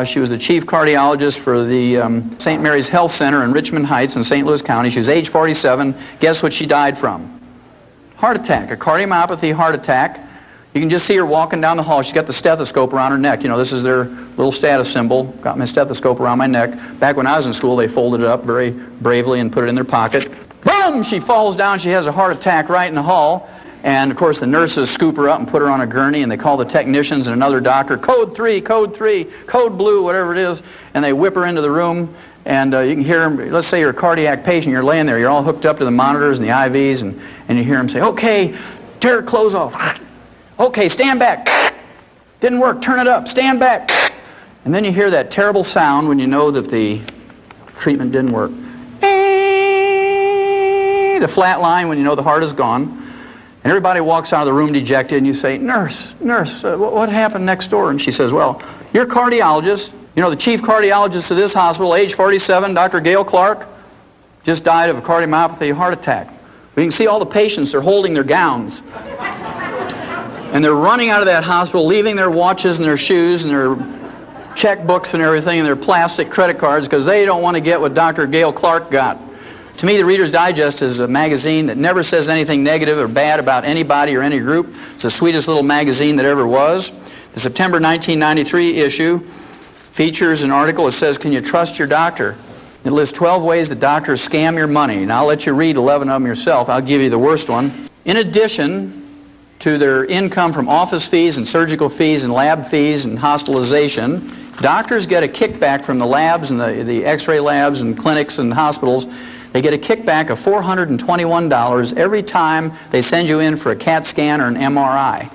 She was the chief cardiologist for the St. Mary's Health Center in Richmond Heights in St. Louis County. She was age 47. Guess what she died from? Heart attack, a cardiomyopathy heart attack. You can just see her walking down the hall. She's got the stethoscope around her neck. You know, this is their little status symbol. Got my stethoscope around my neck. Back when I was in school, they folded it up very bravely and put it in their pocket. Boom! She falls down. She has a heart attack right in the hall. And, of course, the nurses scoop her up and put her on a gurney, and they call the technicians and another doctor, code 3, code blue, whatever it is, and they whip her into the room. And you can hear them, let's say you're a cardiac patient, you're laying there, you're all hooked up to the monitors and the IVs, and you hear them say, okay, tear her clothes off. Okay, stand back. Didn't work, turn it up, stand back. And then you hear that terrible sound when you know that the treatment didn't work. The flat line when you know the heart is gone. And everybody walks out of the room dejected, and you say, nurse, what happened next door? And she says, well, your cardiologist, you know, the chief cardiologist of this hospital, age 47, Dr. Gail Clark, just died of a cardiomyopathy heart attack. We can see all the patients, they're holding their gowns. And they're running out of that hospital, leaving their watches and their shoes and their checkbooks and everything and their plastic credit cards because they don't want to get what Dr. Gail Clark got. To me, the Reader's Digest is a magazine that never says anything negative or bad about anybody or any group. It's the sweetest little magazine that ever was. The September 1993 issue features an article that says, can you trust your doctor? It lists 12 ways that doctors scam your money. Now, I'll let you read 11 of them yourself. I'll give you the worst one. In addition to their income from office fees and surgical fees and lab fees and hospitalization, doctors get a kickback from the labs and the x-ray labs and clinics and hospitals. They get a kickback of $421 every time they send you in for a CAT scan or an MRI.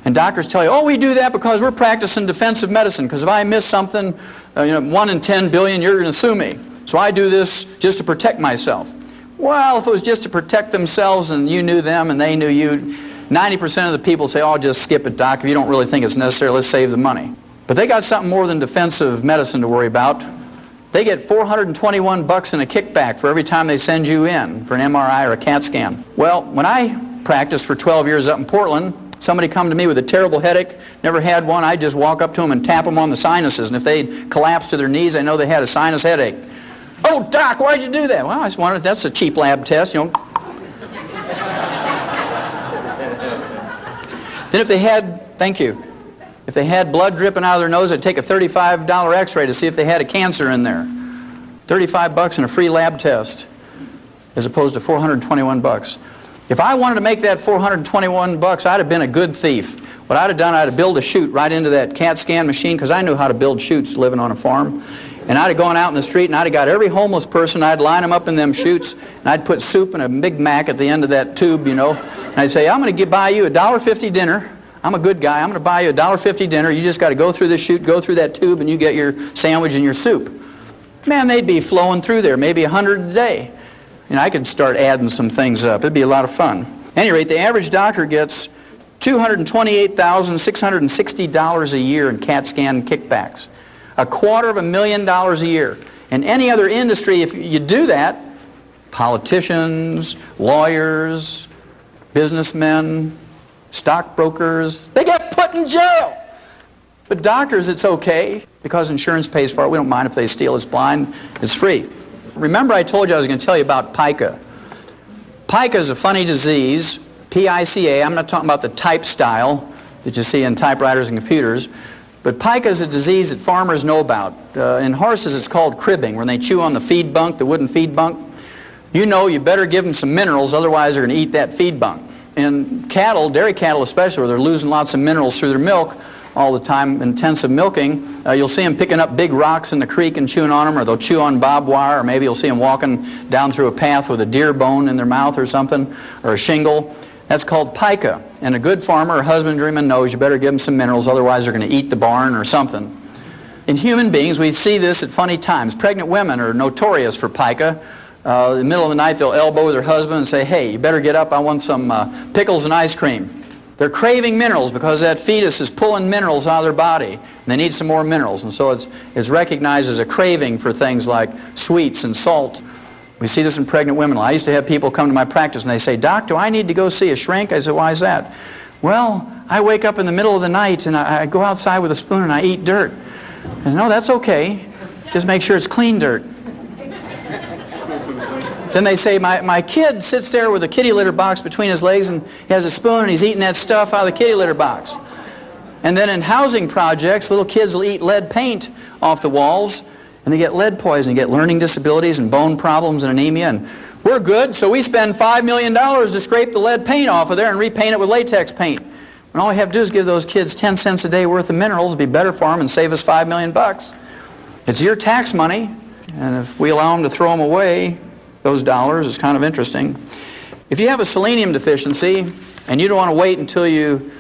And doctors tell you, oh, we do that because we're practicing defensive medicine, because if I miss something, 1 in 10 billion, you're going to sue me. So I do this just to protect myself. Well, if it was just to protect themselves and you knew them and they knew you, 90% of the people say, oh, just skip it, doc. If you don't really think it's necessary, let's save the money. But they got something more than defensive medicine to worry about. They get $421 in a kickback for every time they send you in for an MRI or a CAT scan. Well, when I practiced for 12 years up in Portland, somebody come to me with a terrible headache, never had one, I'd just walk up to them and tap them on the sinuses, and if they'd collapse to their knees, I know they had a sinus headache. Oh, doc, why'd you do that? Well, I just wanted, that's a cheap lab test, you know. Then if they had, thank you, if they had blood dripping out of their nose, I'd take a $35 x-ray to see if they had a cancer in there. $35 and a free lab test, as opposed to $421. If I wanted to make that $421, I'd have been a good thief. What I'd have done, I'd have built a chute right into that CAT scan machine, because I knew how to build chutes living on a farm. And I'd have gone out in the street and I'd have got every homeless person, I'd line them up in them chutes, and I'd put soup and a Big Mac at the end of that tube, you know. And I'd say, I'm going to buy you a $1.50 dinner. I'm a good guy. I'm going to buy you a $1.50 dinner. You just got to go through this chute, go through that tube, and you get your sandwich and your soup. Man, they'd be flowing through there, maybe 100 a day. And I could start adding some things up. It'd be a lot of fun. At any rate, the average doctor gets $228,660 a year in CAT scan kickbacks. $250,000 a year. In any other industry, if you do that, politicians, lawyers, businessmen, stockbrokers, they get put in jail. But doctors, it's okay, because insurance pays for it. We don't mind if they steal. It's blind. It's free. Remember I told you I was going to tell you about pica. Pica is a funny disease, P-I-C-A. I'm not talking about the type style that you see in typewriters and computers. But pica is a disease that farmers know about. In horses, it's called cribbing, when they chew on the feed bunk, the wooden feed bunk. You know you better give them some minerals, otherwise they're going to eat that feed bunk. In cattle, dairy cattle especially, where they're losing lots of minerals through their milk all the time, intensive milking, you'll see them picking up big rocks in the creek and chewing on them, or they'll chew on barbed wire, or maybe you'll see them walking down through a path with a deer bone in their mouth or something, or a shingle. That's called pica. And a good farmer or husbandryman knows you better give them some minerals, otherwise they're going to eat the barn or something. In human beings, we see this at funny times. Pregnant women are notorious for pica. In the middle of the night, they'll elbow their husband and say, hey, you better get up, I want some pickles and ice cream. They're craving minerals because that fetus is pulling minerals out of their body, and they need some more minerals. And so it's recognized as a craving for things like sweets and salt. We see this in pregnant women. I used to have people come to my practice and they say, "Doc, do I need to go see a shrink?" I said, "Why is that?" "Well, I wake up in the middle of the night and I go outside with a spoon and I eat dirt." And no, that's okay. Just make sure it's clean dirt. Then they say, my kid sits there with a kitty litter box between his legs and he has a spoon and he's eating that stuff out of the kitty litter box. And then in housing projects, little kids will eat lead paint off the walls and they get lead poisoning, get learning disabilities and bone problems and anemia. And we're good, so we spend $5 million to scrape the lead paint off of there and repaint it with latex paint. And all we have to do is give those kids 10 cents a day worth of minerals. It'd be better for them and save us $5 million. It's your tax money, and if we allow them to throw them away, those dollars, is kind of interesting. If you have a selenium deficiency and you don't want to wait until you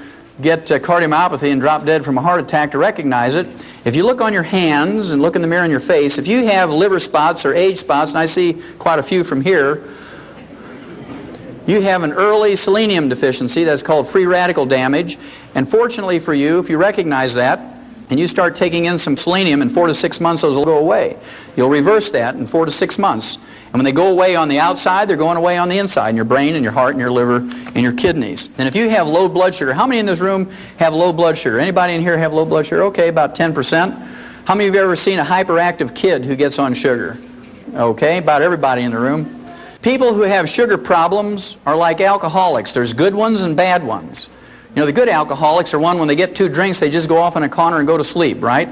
get cardiomyopathy and drop dead from a heart attack to recognize it, if you look on your hands and look in the mirror in your face, if you have liver spots or age spots, and I see quite a few from here, you have an early selenium deficiency. That's called free radical damage. And fortunately for you, if you recognize that and you start taking in some selenium, in 4 to 6 months those will go away. You'll reverse that in 4 to 6 months. And when they go away on the outside, they're going away on the inside, in your brain and your heart and your liver and your kidneys. And if you have low blood sugar, how many in this room have low blood sugar? Anybody in here have low blood sugar? Okay, about 10%. How many of you have ever seen a hyperactive kid who gets on sugar? Okay, about everybody in the room. People who have sugar problems are like alcoholics. There's good ones and bad ones. You know, the good alcoholics are one, when they get 2 drinks, they just go off in a corner and go to sleep, right?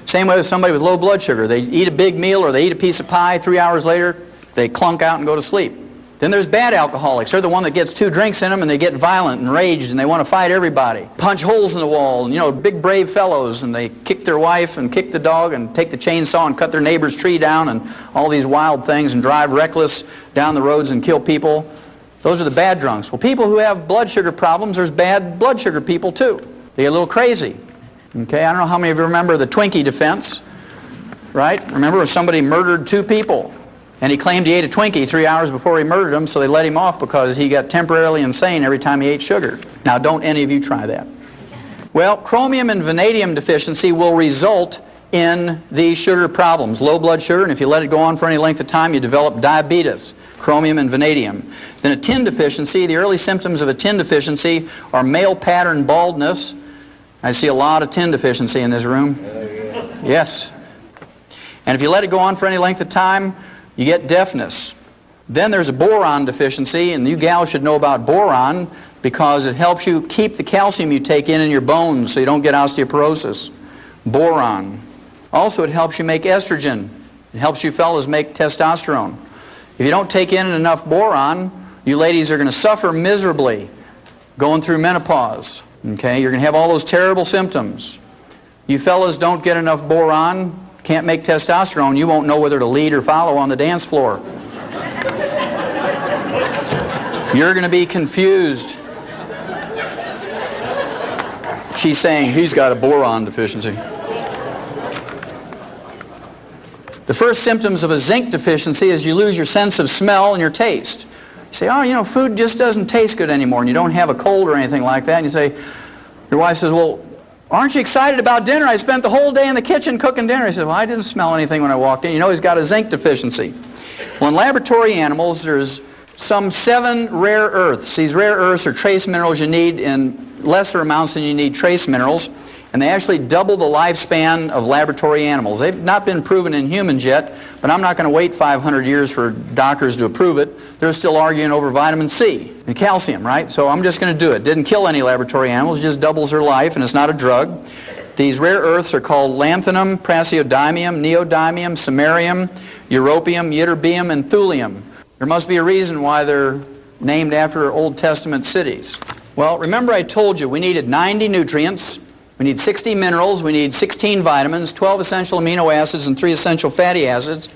Same way with somebody with low blood sugar. They eat a big meal or they eat a piece of pie, 3 hours later, they clunk out and go to sleep. Then there's bad alcoholics. They're the one that gets 2 drinks in them and they get violent and raged and they want to fight everybody. Punch holes in the wall, and, you know, big brave fellows, and they kick their wife and kick the dog and take the chainsaw and cut their neighbor's tree down and all these wild things and drive reckless down the roads and kill people. Those are the bad drunks. Well, people who have blood sugar problems, there's bad blood sugar people too. They get a little crazy. Okay, I don't know how many of you remember the Twinkie defense, right? Remember when somebody murdered 2 people and he claimed he ate a Twinkie 3 hours before he murdered them, so they let him off because he got temporarily insane every time he ate sugar. Now, don't any of you try that. Well, chromium and vanadium deficiency will result in these sugar problems, low blood sugar, and if you let it go on for any length of time, you develop diabetes, chromium and vanadium. Then a tin deficiency, the early symptoms of a tin deficiency are male pattern baldness. I see a lot of tin deficiency in this room. Yes. And if you let it go on for any length of time, you get deafness. Then there's a boron deficiency, and you gals should know about boron because it helps you keep the calcium you take in your bones so you don't get osteoporosis. Boron. Also, it helps you make estrogen. It helps you fellas make testosterone. If you don't take in enough boron, you ladies are going to suffer miserably going through menopause. Okay, you're going to have all those terrible symptoms. You fellas don't get enough boron, can't make testosterone, you won't know whether to lead or follow on the dance floor. You're going to be confused. She's saying he's got a boron deficiency. The first symptoms of a zinc deficiency is you lose your sense of smell and your taste. You say, oh, you know, food just doesn't taste good anymore, and you don't have a cold or anything like that. And you say, your wife says, well, aren't you excited about dinner? I spent the whole day in the kitchen cooking dinner. He says, well, I didn't smell anything when I walked in. You know, he's got a zinc deficiency. Well, in laboratory animals, there's some 7 rare earths. These rare earths are trace minerals you need in lesser amounts than you need trace minerals. And they actually double the lifespan of laboratory animals. They've not been proven in humans yet, but I'm not going to wait 500 years for doctors to approve it. They're still arguing over vitamin C and calcium, right? So I'm just going to do it. Didn't kill any laboratory animals, it just doubles their life, and it's not a drug. These rare earths are called lanthanum, praseodymium, neodymium, samarium, europium, ytterbium, and thulium. There must be a reason why they're named after Old Testament cities. Well, remember I told you we needed 90 nutrients. We need 60 minerals, we need 16 vitamins, 12 essential amino acids, and 3 essential fatty acids.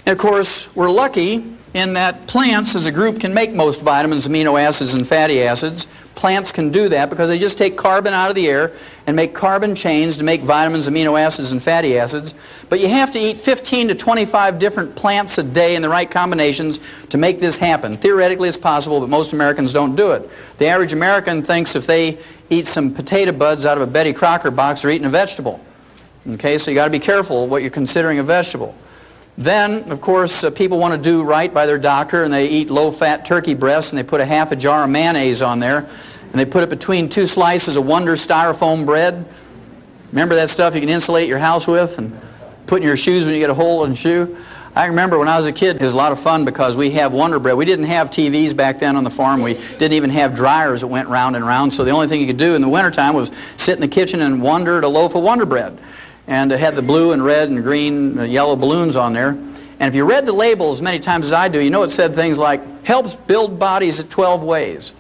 And of course, we're lucky in that plants as a group can make most vitamins, amino acids, and fatty acids. Plants can do that because they just take carbon out of the air and make carbon chains to make vitamins, amino acids, and fatty acids. But you have to eat 15 to 25 different plants a day in the right combinations to make this happen. Theoretically it's possible, but most Americans don't do it. The average American thinks if they eat some potato buds out of a Betty Crocker box, they're eating a vegetable. Okay, so you got to be careful what you're considering a vegetable. Then, of course, people want to do right by their doctor, and they eat low-fat turkey breasts, and they put a half a jar of mayonnaise on there, and they put it between 2 slices of Wonder styrofoam bread. Remember that stuff you can insulate your house with and put in your shoes when you get a hole in the shoe? I remember when I was a kid, it was a lot of fun because we have Wonder Bread. We didn't have TVs back then on the farm. We didn't even have dryers that went round and round, so the only thing you could do in the wintertime was sit in the kitchen and wonder at a loaf of Wonder Bread. And it had the blue and red and green, yellow balloons on there. And if you read the labels as many times as I do, you know it said things like, helps build bodies at 12 ways.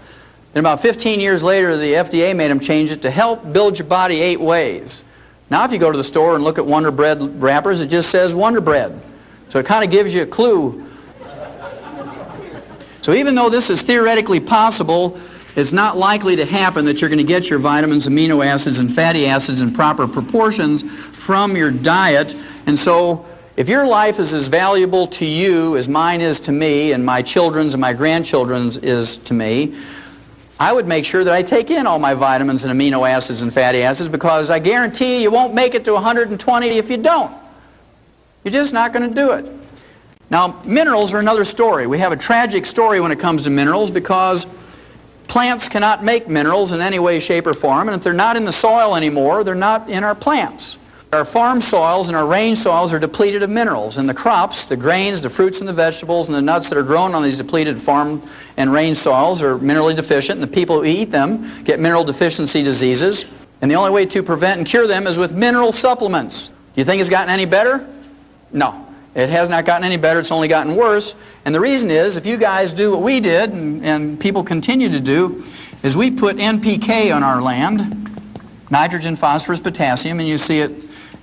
And about 15 years later, the FDA made them change it to help build your body 8 ways. Now if you go to the store and look at Wonder Bread wrappers, it just says Wonder Bread. So it kind of gives you a clue. So even though this is theoretically possible, it's not likely to happen that you're going to get your vitamins, amino acids, and fatty acids in proper proportions from your diet. And so if your life is as valuable to you as mine is to me, and my children's and my grandchildren's is to me, I would make sure that I take in all my vitamins and amino acids and fatty acids, because I guarantee you won't make it to 120 if you don't. You're just not going to do it. Now, minerals are another story. We have a tragic story when it comes to minerals, because plants cannot make minerals in any way, shape, or form, and if they're not in the soil anymore, they're not in our plants. Our farm soils and our range soils are depleted of minerals, and the crops, the grains, the fruits and the vegetables and the nuts that are grown on these depleted farm and range soils are minerally deficient, and the people who eat them get mineral deficiency diseases, and the only way to prevent and cure them is with mineral supplements. Do you think it's gotten any better? No. It has not gotten any better, it's only gotten worse. And the reason is, if you guys do what we did, and people continue to do, is we put NPK on our land, nitrogen, phosphorus, potassium, and you see it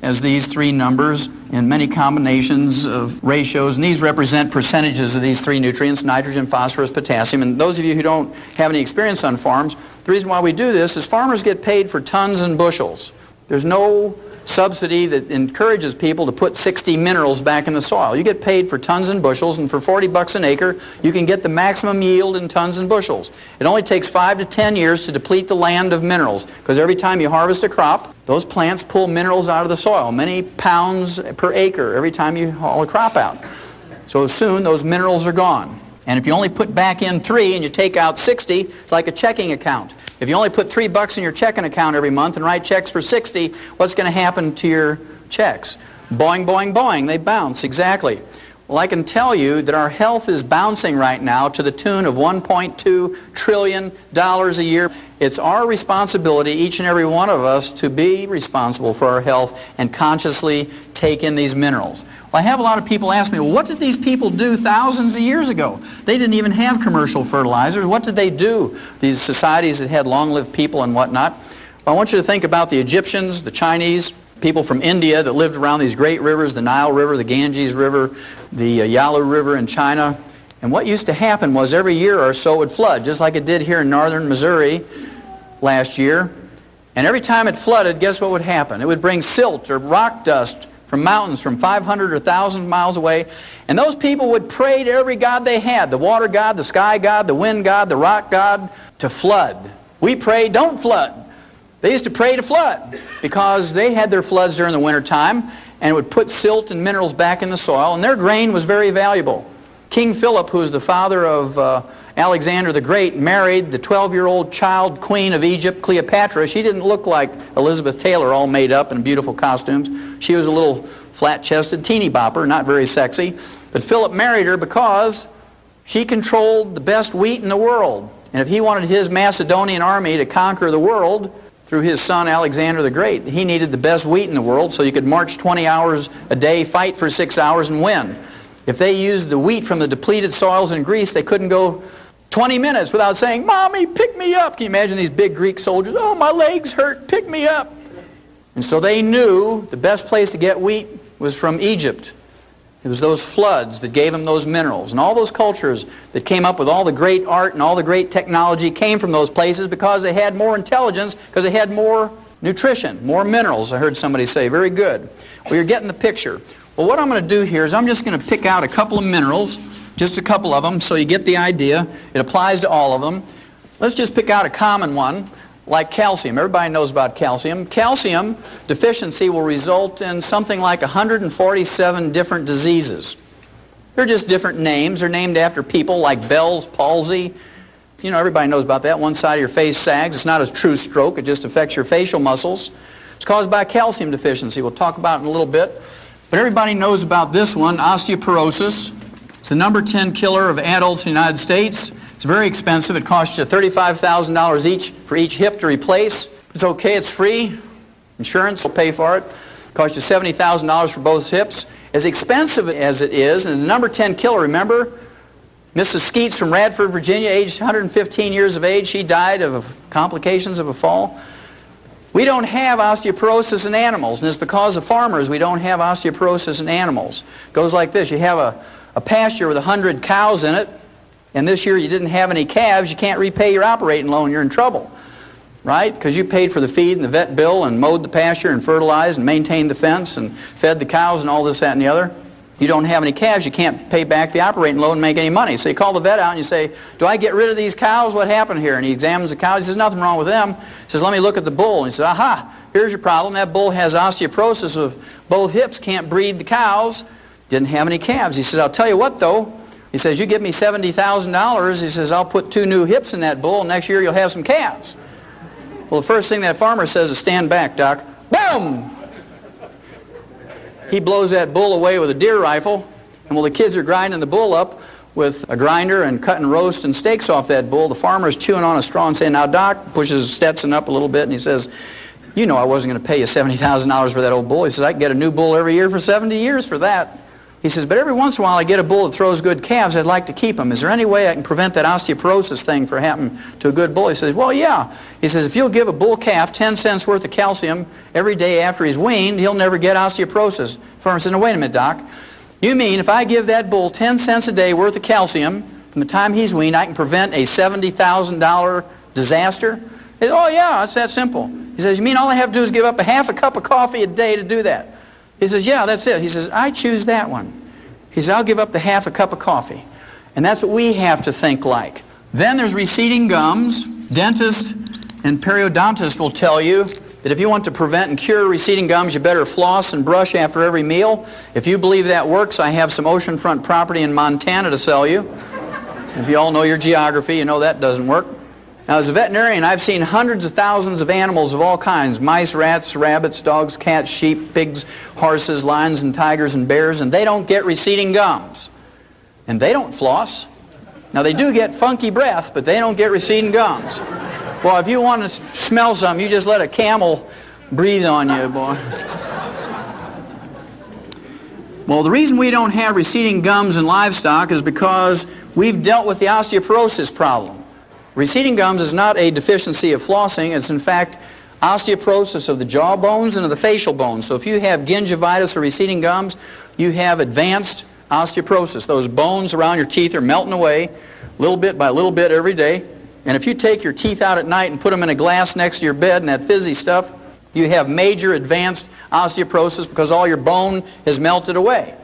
as these 3 numbers in many combinations of ratios, and these represent percentages of these 3 nutrients, nitrogen, phosphorus, potassium. And those of you who don't have any experience on farms, the reason why we do this is farmers get paid for tons and bushels. There's no subsidy that encourages people to put 60 minerals back in the soil. You get paid for tons and bushels, and for 40 bucks an acre, you can get the maximum yield in tons and bushels. It only takes 5 to 10 years to deplete the land of minerals, because every time you harvest a crop, those plants pull minerals out of the soil, many pounds per acre every time you haul a crop out. So soon those minerals are gone. And if you only put back in 3 and you take out 60, it's like a checking account. If you only put $3 in your checking account every month and write checks for 60, what's going to happen to your checks? Boing, boing, boing, they bounce, exactly. Well, I can tell you that our health is bouncing right now to the tune of $1.2 trillion a year. It's our responsibility, each and every one of us, to be responsible for our health and consciously take in these minerals. Well, I have a lot of people ask me, well, what did these people do thousands of years ago? They didn't even have commercial fertilizers. What did they do, these societies that had long-lived people and whatnot? Well, I want you to think about the Egyptians, the Chinese, people from India that lived around these great rivers, the Nile River, the Ganges River, the Yalu River in China. And what used to happen was every year or so it would flood, just like it did here in northern Missouri last year. And every time it flooded, guess what would happen? It would bring silt or rock dust from mountains from 500 or 1,000 miles away. And those people would pray to every god they had, the water god, the sky god, the wind god, the rock god, to flood. We pray, don't flood. They used to pray to flood because they had their floods during the wintertime and would put silt and minerals back in the soil, and their grain was very valuable. King Philip, who was the father of Alexander the Great, married the 12-year-old child queen of Egypt, Cleopatra. She didn't look like Elizabeth Taylor, all made up in beautiful costumes. She was a little flat-chested teeny bopper, not very sexy. But Philip married her because she controlled the best wheat in the world. And if he wanted his Macedonian army to conquer the world through his son Alexander the Great, he needed the best wheat in the world, so you could march 20 hours a day, fight for 6 hours, and win. If they used the wheat from the depleted soils in Greece, they couldn't go 20 minutes without saying, "Mommy, pick me up." Can you imagine these big Greek soldiers? "Oh, my legs hurt, pick me up." And so they knew the best place to get wheat was from Egypt. It was those floods that gave them those minerals. And all those cultures that came up with all the great art and all the great technology came from those places because they had more intelligence, because they had more nutrition, more minerals, I heard somebody say. Very good. Well, you're getting the picture. Well, what I'm going to do here is I'm just going to pick out a couple of minerals, just a couple of them, so you get the idea. It applies to all of them. Let's just pick out a common one, like calcium. Everybody knows about calcium. Calcium deficiency will result in something like 147 different diseases. They're just different names. They're named after people like Bell's palsy. You know, everybody knows about that. One side of your face sags. It's not a true stroke. It just affects your facial muscles. It's caused by calcium deficiency. We'll talk about it in a little bit. But everybody knows about this one, osteoporosis. It's the number 10 killer of adults in the United States. It's very expensive. It costs you $35,000 each for each hip to replace. It's okay. It's free. Insurance will pay for it. It costs you $70,000 for both hips. As expensive as it is, and the number 10 killer, remember, Mrs. Skeets from Radford, Virginia, aged 115 years of age, she died of complications of a fall. We don't have osteoporosis in animals, and it's because of farmers we don't have osteoporosis in animals. It goes like this. You have a pasture with 100 cows in it, and this year you didn't have any calves, you can't repay your operating loan, you're in trouble, right? Because you paid for the feed and the vet bill and mowed the pasture and fertilized and maintained the fence and fed the cows and all this, that, and the other. You don't have any calves, you can't pay back the operating loan and make any money. So you call the vet out and you say, do I get rid of these cows? What happened here? And he examines the cows. He says, nothing wrong with them. He says, let me look at the bull. And he says, aha, here's your problem. That bull has osteoporosis of both hips, can't breed the cows, didn't have any calves. He says, I'll tell you what though. He says, you give me $70,000. He says, I'll put 2 new hips in that bull, and next year you'll have some calves. Well, the first thing that farmer says is, stand back, Doc. Boom! He blows that bull away with a deer rifle, and while the kids are grinding the bull up with a grinder and cutting roast and steaks off that bull, the farmer is chewing on a straw and saying, now, Doc, pushes Stetson up a little bit, and he says, you know I wasn't going to pay you $70,000 for that old bull. He says, I can get a new bull every year for 70 years for that. He says, but every once in a while I get a bull that throws good calves. I'd like to keep them. Is there any way I can prevent that osteoporosis thing from happening to a good bull? He says, well, yeah. He says, if you'll give a bull calf 10 cents worth of calcium every day after he's weaned, he'll never get osteoporosis. The farmer says, no, wait a minute, Doc. You mean if I give that bull 10 cents a day worth of calcium from the time he's weaned, I can prevent a $70,000 disaster? He says, oh, yeah, it's that simple. He says, you mean all I have to do is give up a half a cup of coffee a day to do that? He says, yeah, that's it. He says, I choose that one. He says, I'll give up the half a cup of coffee. And that's what we have to think like. Then there's receding gums. Dentists and periodontists will tell you that if you want to prevent and cure receding gums, you better floss and brush after every meal. If you believe that works, I have some oceanfront property in Montana to sell you. If you all know your geography, you know that doesn't work. Now, as a veterinarian, I've seen hundreds of thousands of animals of all kinds, mice, rats, rabbits, dogs, cats, sheep, pigs, horses, lions, and tigers, and bears, and they don't get receding gums. And they don't floss. Now, they do get funky breath, but they don't get receding gums. Well, if you want to smell something, you just let a camel breathe on you, boy. Well, the reason we don't have receding gums in livestock is because we've dealt with the osteoporosis problem. Receding gums is not a deficiency of flossing. It's in fact osteoporosis of the jaw bones and of the facial bones. So if you have gingivitis or receding gums, you have advanced osteoporosis. Those bones around your teeth are melting away little bit by little bit every day. And if you take your teeth out at night and put them in a glass next to your bed and that fizzy stuff, you have major advanced osteoporosis because all your bone has melted away.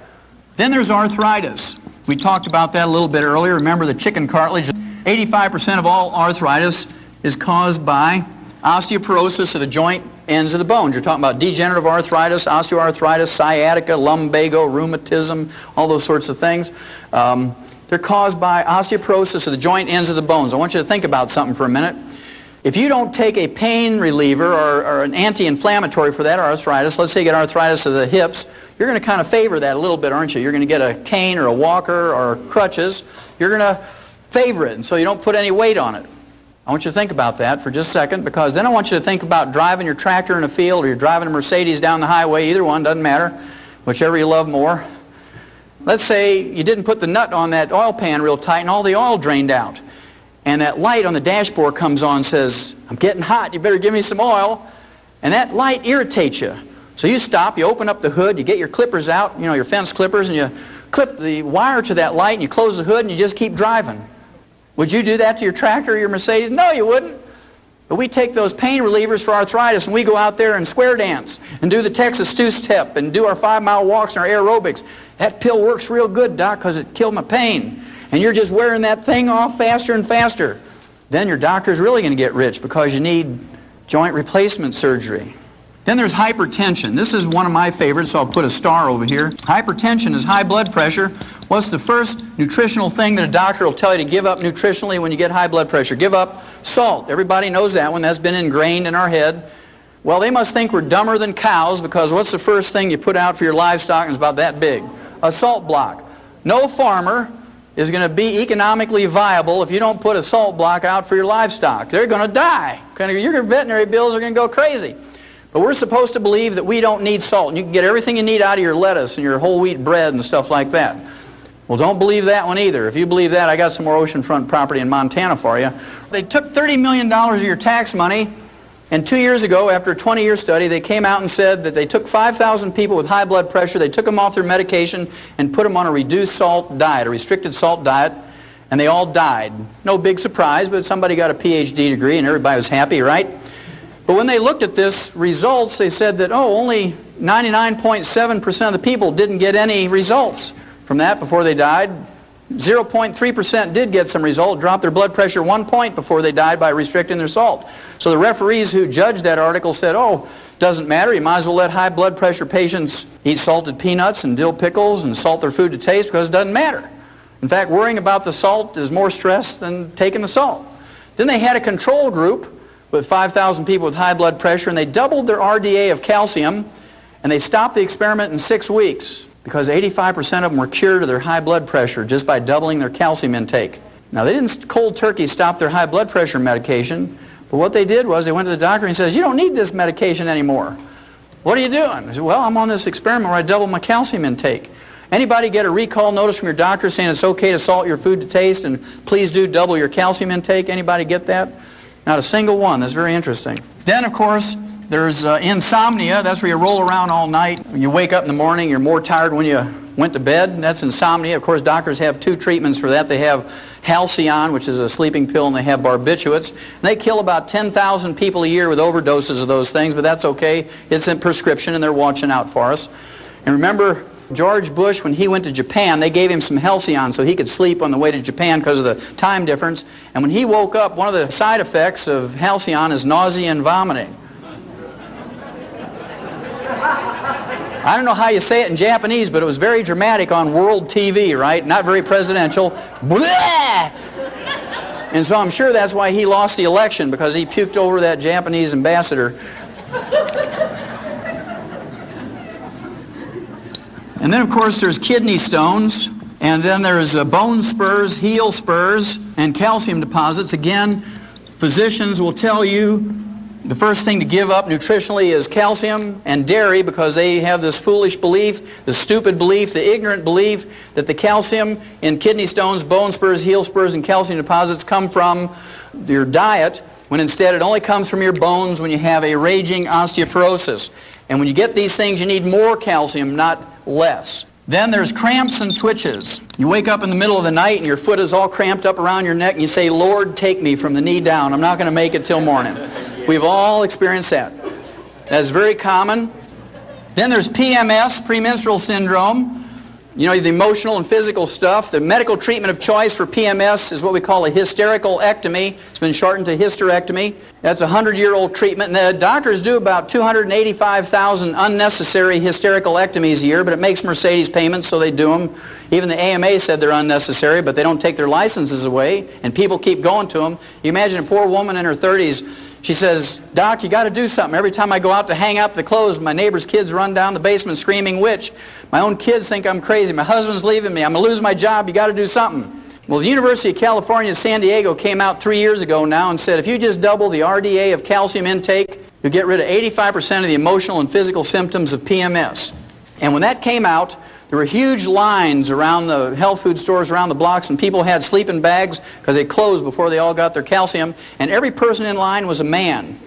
Then there's arthritis. We talked about that a little bit earlier. Remember the chicken cartilage? 85% of all arthritis is caused by osteoporosis of the joint ends of the bones. You're talking about degenerative arthritis, osteoarthritis, sciatica, lumbago, rheumatism, all those sorts of things. They're caused by osteoporosis of the joint ends of the bones. I want you to think about something for a minute. If you don't take a pain reliever or an anti-inflammatory for that arthritis, let's say you get arthritis of the hips, you're going to kind of favor that a little bit, aren't you? You're going to get a cane or a walker or crutches. You're going to favor it, and so you don't put any weight on it. I want you to think about that for just a second, because then I want you to think about driving your tractor in a field, or you're driving a Mercedes down the highway. Either one, doesn't matter, whichever you love more. Let's say you didn't put the nut on that oil pan real tight and all the oil drained out, and that light on the dashboard comes on and says, I'm getting hot, you better give me some oil. And that light irritates you. So you stop, you open up the hood, you get your clippers out, you know, your fence clippers, and you clip the wire to that light, and you close the hood, and you just keep driving. Would you do that to your tractor or your Mercedes? No, you wouldn't. But we take those pain relievers for arthritis, and we go out there and square dance and do the Texas two-step and do our 5-mile walks and our aerobics. That pill works real good, Doc, because it killed my pain. And you're just wearing that thing off faster and faster. Then your doctor's really going to get rich because you need joint replacement surgery. Then there's hypertension. This is one of my favorites, so I'll put a star over here. Hypertension is high blood pressure. What's the first nutritional thing that a doctor will tell you to give up nutritionally when you get high blood pressure? Give up salt. Everybody knows that one. That's been ingrained in our head. Well, they must think we're dumber than cows, because what's the first thing you put out for your livestock, and it's about that big? A salt block. No farmer is going to be economically viable if you don't put a salt block out for your livestock. They're going to die. Your veterinary bills are going to go crazy. But we're supposed to believe that we don't need salt, and you can get everything you need out of your lettuce and your whole wheat bread and stuff like that. Well, don't believe that one either. If you believe that, I got some more oceanfront property in Montana for you. They took $30 million of your tax money, and 2 years ago, after a 20-year study, they came out and said that they took 5,000 people with high blood pressure, they took them off their medication and put them on a reduced salt diet, a restricted salt diet, and they all died. No big surprise, but somebody got a PhD degree and everybody was happy, right? But when they looked at this results, they said that, only 99.7% of the people didn't get any results from that before they died. 0.3% did get some result, dropped their blood pressure 1 point before they died by restricting their salt. So the referees who judged that article said, doesn't matter, you might as well let high blood pressure patients eat salted peanuts and dill pickles and salt their food to taste, because it doesn't matter. In fact, worrying about the salt is more stress than taking the salt. Then they had a control group with 5,000 people with high blood pressure, and they doubled their RDA of calcium, and they stopped the experiment in 6 weeks because 85% of them were cured of their high blood pressure just by doubling their calcium intake. Now, they didn't cold turkey stop their high blood pressure medication, but what they did was they went to the doctor and he says, "You don't need this medication anymore. What are you doing?" I said, "Well, I'm on this experiment where I double my calcium intake." Anybody get a recall notice from your doctor saying it's okay to salt your food to taste and please do double your calcium intake? Anybody get that? Not a single one. That's very interesting. Then, of course, there's insomnia. That's where you roll around all night. When you wake up in the morning, you're more tired when you went to bed. That's insomnia. Of course, doctors have 2 treatments for that. They have Halcyon, which is a sleeping pill, and they have barbiturates. And they kill about 10,000 people a year with overdoses of those things, but that's okay. It's in prescription, and they're watching out for us. And remember, George Bush, when he went to Japan, they gave him some Halcyon so he could sleep on the way to Japan because of the time difference. And when he woke up, one of the side effects of Halcyon is nausea and vomiting. I don't know how you say it in Japanese, but it was very dramatic on world TV, right? Not very presidential. Blah! And so I'm sure that's why he lost the election, because he puked over that Japanese ambassador. And then, of course, there's kidney stones, and then there's bone spurs, heel spurs, and calcium deposits. Again, physicians will tell you the first thing to give up nutritionally is calcium and dairy, because they have this foolish belief, the stupid belief, the ignorant belief that the calcium in kidney stones, bone spurs, heel spurs, and calcium deposits come from your diet, when instead it only comes from your bones when you have a raging osteoporosis. And when you get these things, you need more calcium, not less. Then there's cramps and twitches. You wake up in the middle of the night and your foot is all cramped up around your neck and you say, "Lord, take me from the knee down. I'm not going to make it till morning." We've all experienced that. That's very common. Then there's PMS, premenstrual syndrome. You know, the emotional and physical stuff. The medical treatment of choice for PMS is what we call a hysterical ectomy. It's been shortened to hysterectomy. That's a 100-year-old treatment. And the doctors do about 285,000 unnecessary hysterical ectomies a year, but it makes Mercedes payments, so they do them. Even the AMA said they're unnecessary, but they don't take their licenses away, and people keep going to them. You imagine a poor woman in her 30s. She says, "Doc, you got to do something. Every time I go out to hang up the clothes, my neighbor's kids run down the basement screaming witch. My own kids think I'm crazy. My husband's leaving me. I'm going to lose my job. You got to do something." Well, the University of California, San Diego came out 3 years ago now and said, if you just double the RDA of calcium intake, you'll get rid of 85% of the emotional and physical symptoms of PMS. And when that came out, there were huge lines around the health food stores around the blocks, and people had sleeping bags because they closed before they all got their calcium, and every person in line was a man.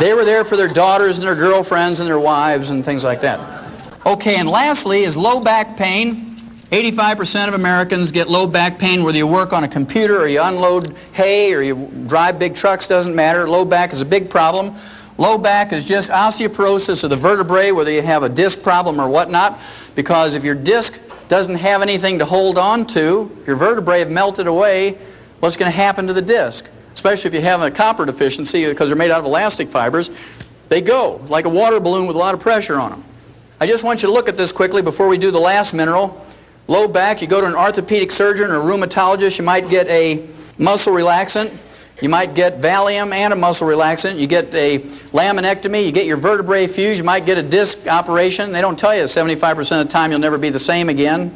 They were there for their daughters and their girlfriends and their wives and things like that. Okay, and lastly is low back pain. 85% of Americans get low back pain whether you work on a computer or you unload hay or you drive big trucks, doesn't matter. Low back is a big problem. Low back is just osteoporosis of the vertebrae, whether you have a disc problem or whatnot, because if your disc doesn't have anything to hold on to, your vertebrae have melted away, what's going to happen to the disc? Especially if you have a copper deficiency, because they're made out of elastic fibers, they go like a water balloon with a lot of pressure on them. I just want you to look at this quickly before we do the last mineral. Low back, you go to an orthopedic surgeon or a rheumatologist, you might get a muscle relaxant. You might get Valium and a muscle relaxant. You get a laminectomy. You get your vertebrae fused. You might get a disc operation. They don't tell you 75% of the time you'll never be the same again,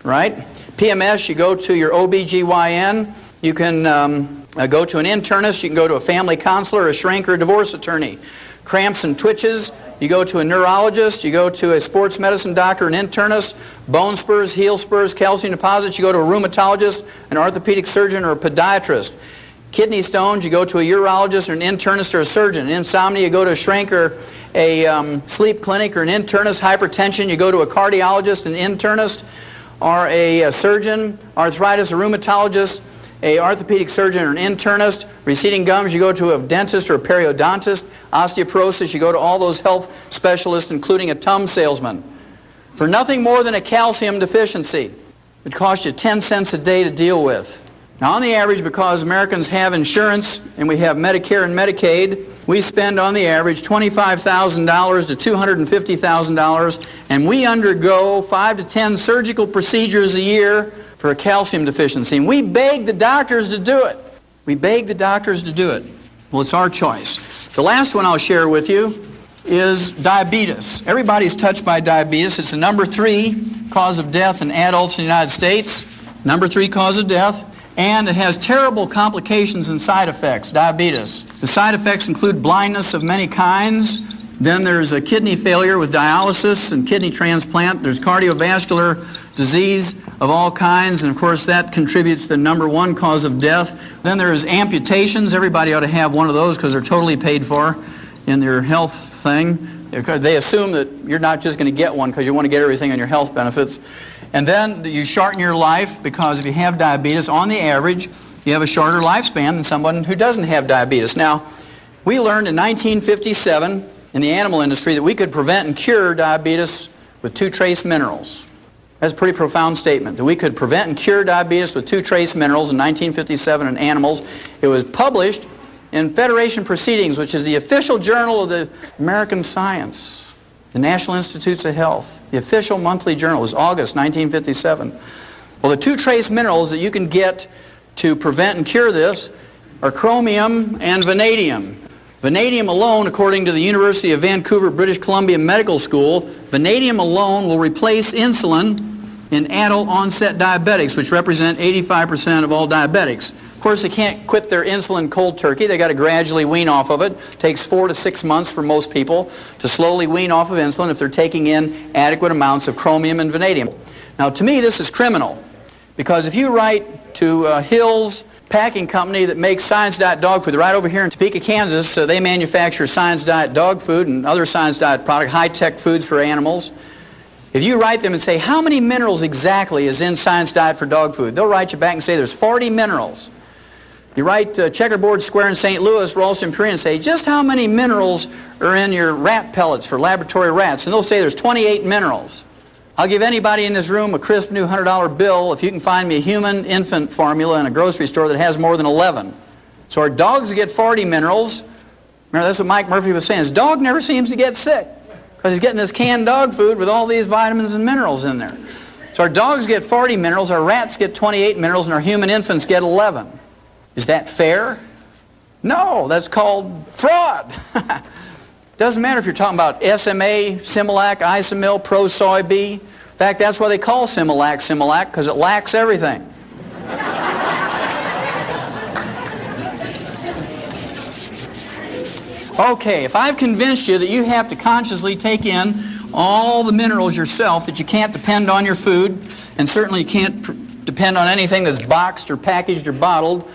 right? PMS, you go to your OBGYN. You can go to an internist. You can go to a family counselor, a shrink, or a divorce attorney. Cramps and twitches, you go to a neurologist. You go to a sports medicine doctor, an internist. Bone spurs, heel spurs, calcium deposits, you go to a rheumatologist, an orthopedic surgeon, or a podiatrist. Kidney stones, you go to a urologist or an internist or a surgeon. Insomnia, you go to a shrink or a sleep clinic or an internist. Hypertension, you go to a cardiologist, an internist, or a surgeon. Arthritis, a rheumatologist, a orthopedic surgeon or an internist. Receding gums, you go to a dentist or a periodontist. Osteoporosis, you go to all those health specialists, including a Tums salesman. For nothing more than a calcium deficiency, it costs you 10 cents a day to deal with. Now, on the average, because Americans have insurance and we have Medicare and Medicaid, we spend on the average $25,000 to $250,000, and we undergo 5 to 10 surgical procedures a year for a calcium deficiency. And we beg the doctors to do it. We beg the doctors to do it. Well, it's our choice. The last one I'll share with you is diabetes. Everybody's touched by diabetes. It's the number 3 cause of death in adults in the United States. Number 3 cause of death. And it has terrible complications and side effects, diabetes. The side effects include blindness of many kinds. Then there's a kidney failure with dialysis and kidney transplant. There's cardiovascular disease of all kinds, and of course that contributes to the number 1 cause of death. Then there's amputations. Everybody ought to have one of those because they're totally paid for in their health thing. They assume that you're not just going to get one because you want to get everything on your health benefits. And then you shorten your life because if you have diabetes, on the average, you have a shorter lifespan than someone who doesn't have diabetes. Now, we learned in 1957 in the animal industry that we could prevent and cure diabetes with 2 trace minerals. That's a pretty profound statement, that we could prevent and cure diabetes with 2 trace minerals in 1957 in animals. It was published in Federation Proceedings, which is the official journal of the American Science. The National Institutes of Health. The official monthly journal was August 1957. Well, the 2 trace minerals that you can get to prevent and cure this are chromium and vanadium. Vanadium alone, according to the University of Vancouver, British Columbia Medical School, vanadium alone will replace insulin in adult onset diabetics, which represent 85% of all diabetics. Of course, they can't quit their insulin cold turkey. They got to gradually wean off of it. It takes 4 to 6 months for most people to slowly wean off of insulin if they're taking in adequate amounts of chromium and vanadium. Now, to me, this is criminal, because if you write to Hill's Packing Company that makes Science Diet dog food, they're right over here in Topeka, Kansas, so they manufacture Science Diet dog food and other Science Diet products, high-tech foods for animals. If you write them and say, how many minerals exactly is in Science Diet for dog food? They'll write you back and say there's 40 minerals. You write Checkerboard Square in St. Louis, Ralston Purina, and say, just how many minerals are in your rat pellets for laboratory rats? And they'll say there's 28 minerals. I'll give anybody in this room a crisp new $100 bill if you can find me a human infant formula in a grocery store that has more than 11. So our dogs get 40 minerals. Remember, that's what Mike Murphy was saying. His dog never seems to get sick because he's getting this canned dog food with all these vitamins and minerals in there. So our dogs get 40 minerals, our rats get 28 minerals, and our human infants get 11. Is that fair? No, that's called fraud. Doesn't matter if you're talking about SMA, Similac, Isomil, Pro Soy B. In fact, that's why they call Similac Similac, because it lacks everything. Okay, if I've convinced you that you have to consciously take in all the minerals yourself, that you can't depend on your food, and certainly you can't depend on anything that's boxed or packaged or bottled,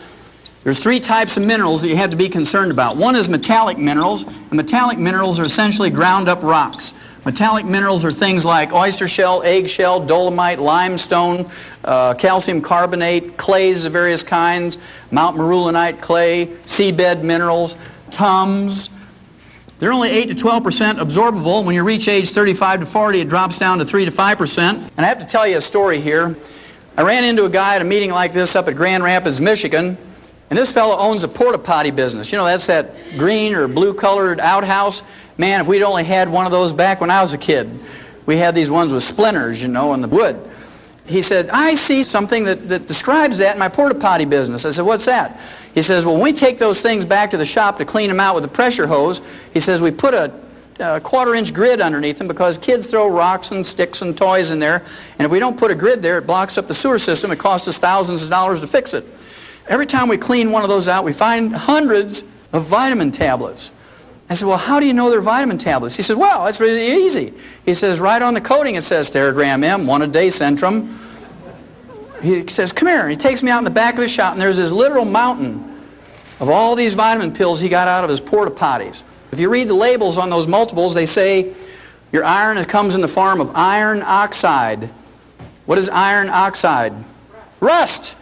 There's three types of minerals that you have to be concerned about. One is metallic minerals, and metallic minerals are essentially ground up rocks. Metallic minerals are things like oyster shell, eggshell, dolomite, limestone, calcium carbonate, clays of various kinds, Mount Marulanite clay, seabed minerals, tums. They're only 8 to 12% absorbable. When you reach age 35 to 40, it drops down to 3 to 5%. And I have to tell you a story here. I ran into a guy at a meeting like this up at Grand Rapids, Michigan, and this fellow owns a porta potty business. You know, that's that green or blue colored outhouse. Man, if we'd only had one of those back when I was a kid. We had these ones with splinters, you know, in the wood. He said, I see something that describes that in my porta potty business. I said, what's that? He says, well, when we take those things back to the shop to clean them out with a pressure hose, he says, we put a quarter-inch grid underneath them because kids throw rocks and sticks and toys in there, and if we don't put a grid there, it blocks up the sewer system. It costs us thousands of dollars to fix it. Every time we clean one of those out, we find hundreds of vitamin tablets. I said, well, how do you know they're vitamin tablets? He said, well, it's really easy. He says, right on the coating it says Theragram M, 1 a day Centrum. He says, come here. And he takes me out in the back of his shop, and there's this literal mountain of all these vitamin pills he got out of his porta potties. If you read the labels on those multiples, they say your iron, it comes in the form of iron oxide. What is iron oxide? Rust.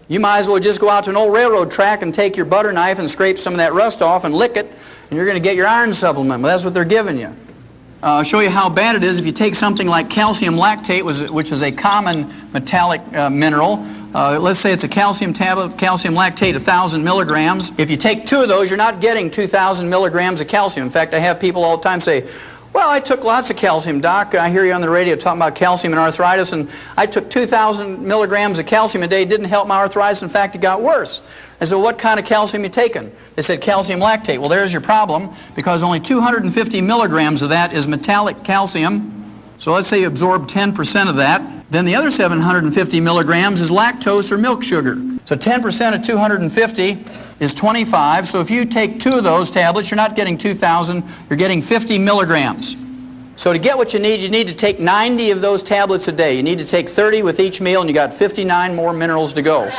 You might as well just go out to an old railroad track and take your butter knife and scrape some of that rust off and lick it, and you're going to get your iron supplement. Well, that's what they're giving you. I'll show you how bad it is if you take something like calcium lactate, which is a common metallic mineral. Let's say it's a calcium tablet, calcium lactate, 1,000 milligrams. If you take 2 of those, you're not getting 2,000 milligrams of calcium. In fact, I have people all the time say, well, I took lots of calcium, Doc. I hear you on the radio talking about calcium and arthritis, and I took 2,000 milligrams of calcium a day. It didn't help my arthritis. In fact, it got worse. I said, what kind of calcium you taking? They said calcium lactate. Well, there's your problem, because only 250 milligrams of that is metallic calcium. So let's say you absorb 10% of that. Then the other 750 milligrams is lactose or milk sugar. So 10% of 250 is 25. So if you take 2 of those tablets, you're not getting 2,000, you're getting 50 milligrams. So to get what you need to take 90 of those tablets a day. You need to take 30 with each meal, and you got 59 more minerals to go.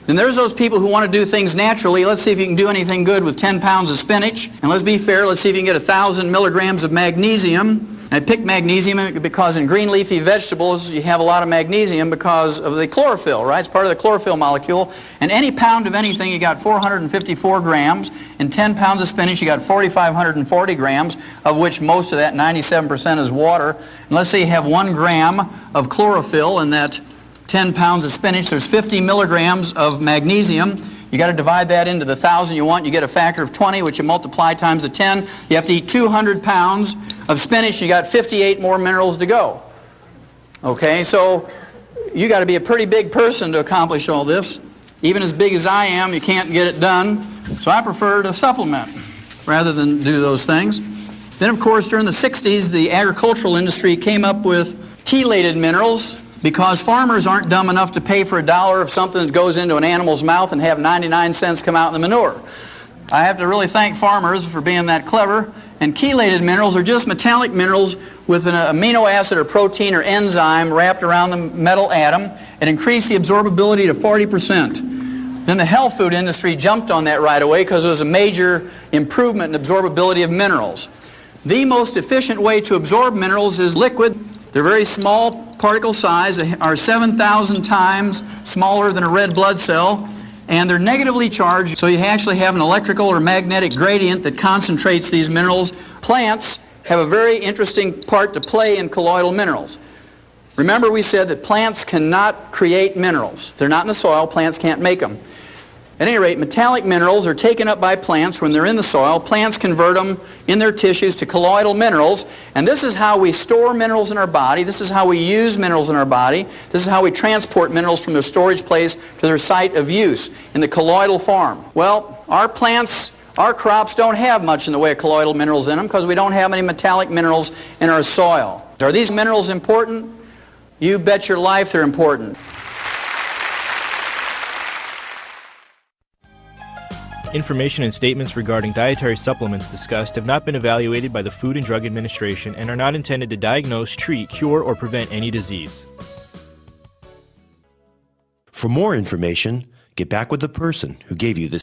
Then there's those people who want to do things naturally. Let's see if you can do anything good with 10 pounds of spinach. And let's be fair, let's see if you can get 1,000 milligrams of magnesium. I picked magnesium because in green leafy vegetables you have a lot of magnesium because of the chlorophyll, right? It's part of the chlorophyll molecule. And any pound of anything, you got 454 grams. In 10 pounds of spinach, you got 4,540 grams, of which most of that, 97%, is water. And let's say you have 1 gram of chlorophyll in that 10 pounds of spinach. There's 50 milligrams of magnesium. You got to divide that into the 1,000 you want. You get a factor of 20, which you multiply times the 10. You have to eat 200 pounds of spinach. You got 58 more minerals to go. Okay, so you got to be a pretty big person to accomplish all this. Even as big as I am, you can't get it done. So I prefer to supplement rather than do those things. Then, of course, during the 60s, the agricultural industry came up with chelated minerals, because farmers aren't dumb enough to pay for $1 of something that goes into an animal's mouth and have 99 cents come out in the manure. I have to really thank farmers for being that clever. And chelated minerals are just metallic minerals with an amino acid or protein or enzyme wrapped around the metal atom. It increased the absorbability to 40%. Then the health food industry jumped on that right away because it was a major improvement in absorbability of minerals. The most efficient way to absorb minerals is liquid. They're very small particle size, are 7,000 times smaller than a red blood cell, and they're negatively charged, so you actually have an electrical or magnetic gradient that concentrates these minerals. Plants have a very interesting part to play in colloidal minerals. Remember, we said that plants cannot create minerals. If they're not in the soil, plants can't make them. At any rate, metallic minerals are taken up by plants when they're in the soil. Plants convert them in their tissues to colloidal minerals, and this is how we store minerals in our body. This is how we use minerals in our body. This is how we transport minerals from their storage place to their site of use in the colloidal form. Well, our plants, our crops don't have much in the way of colloidal minerals in them because we don't have any metallic minerals in our soil. Are these minerals important? You bet your life they're important. Information and statements regarding dietary supplements discussed have not been evaluated by the Food and Drug Administration and are not intended to diagnose, treat, cure, or prevent any disease. For more information, Get back with the person who gave you this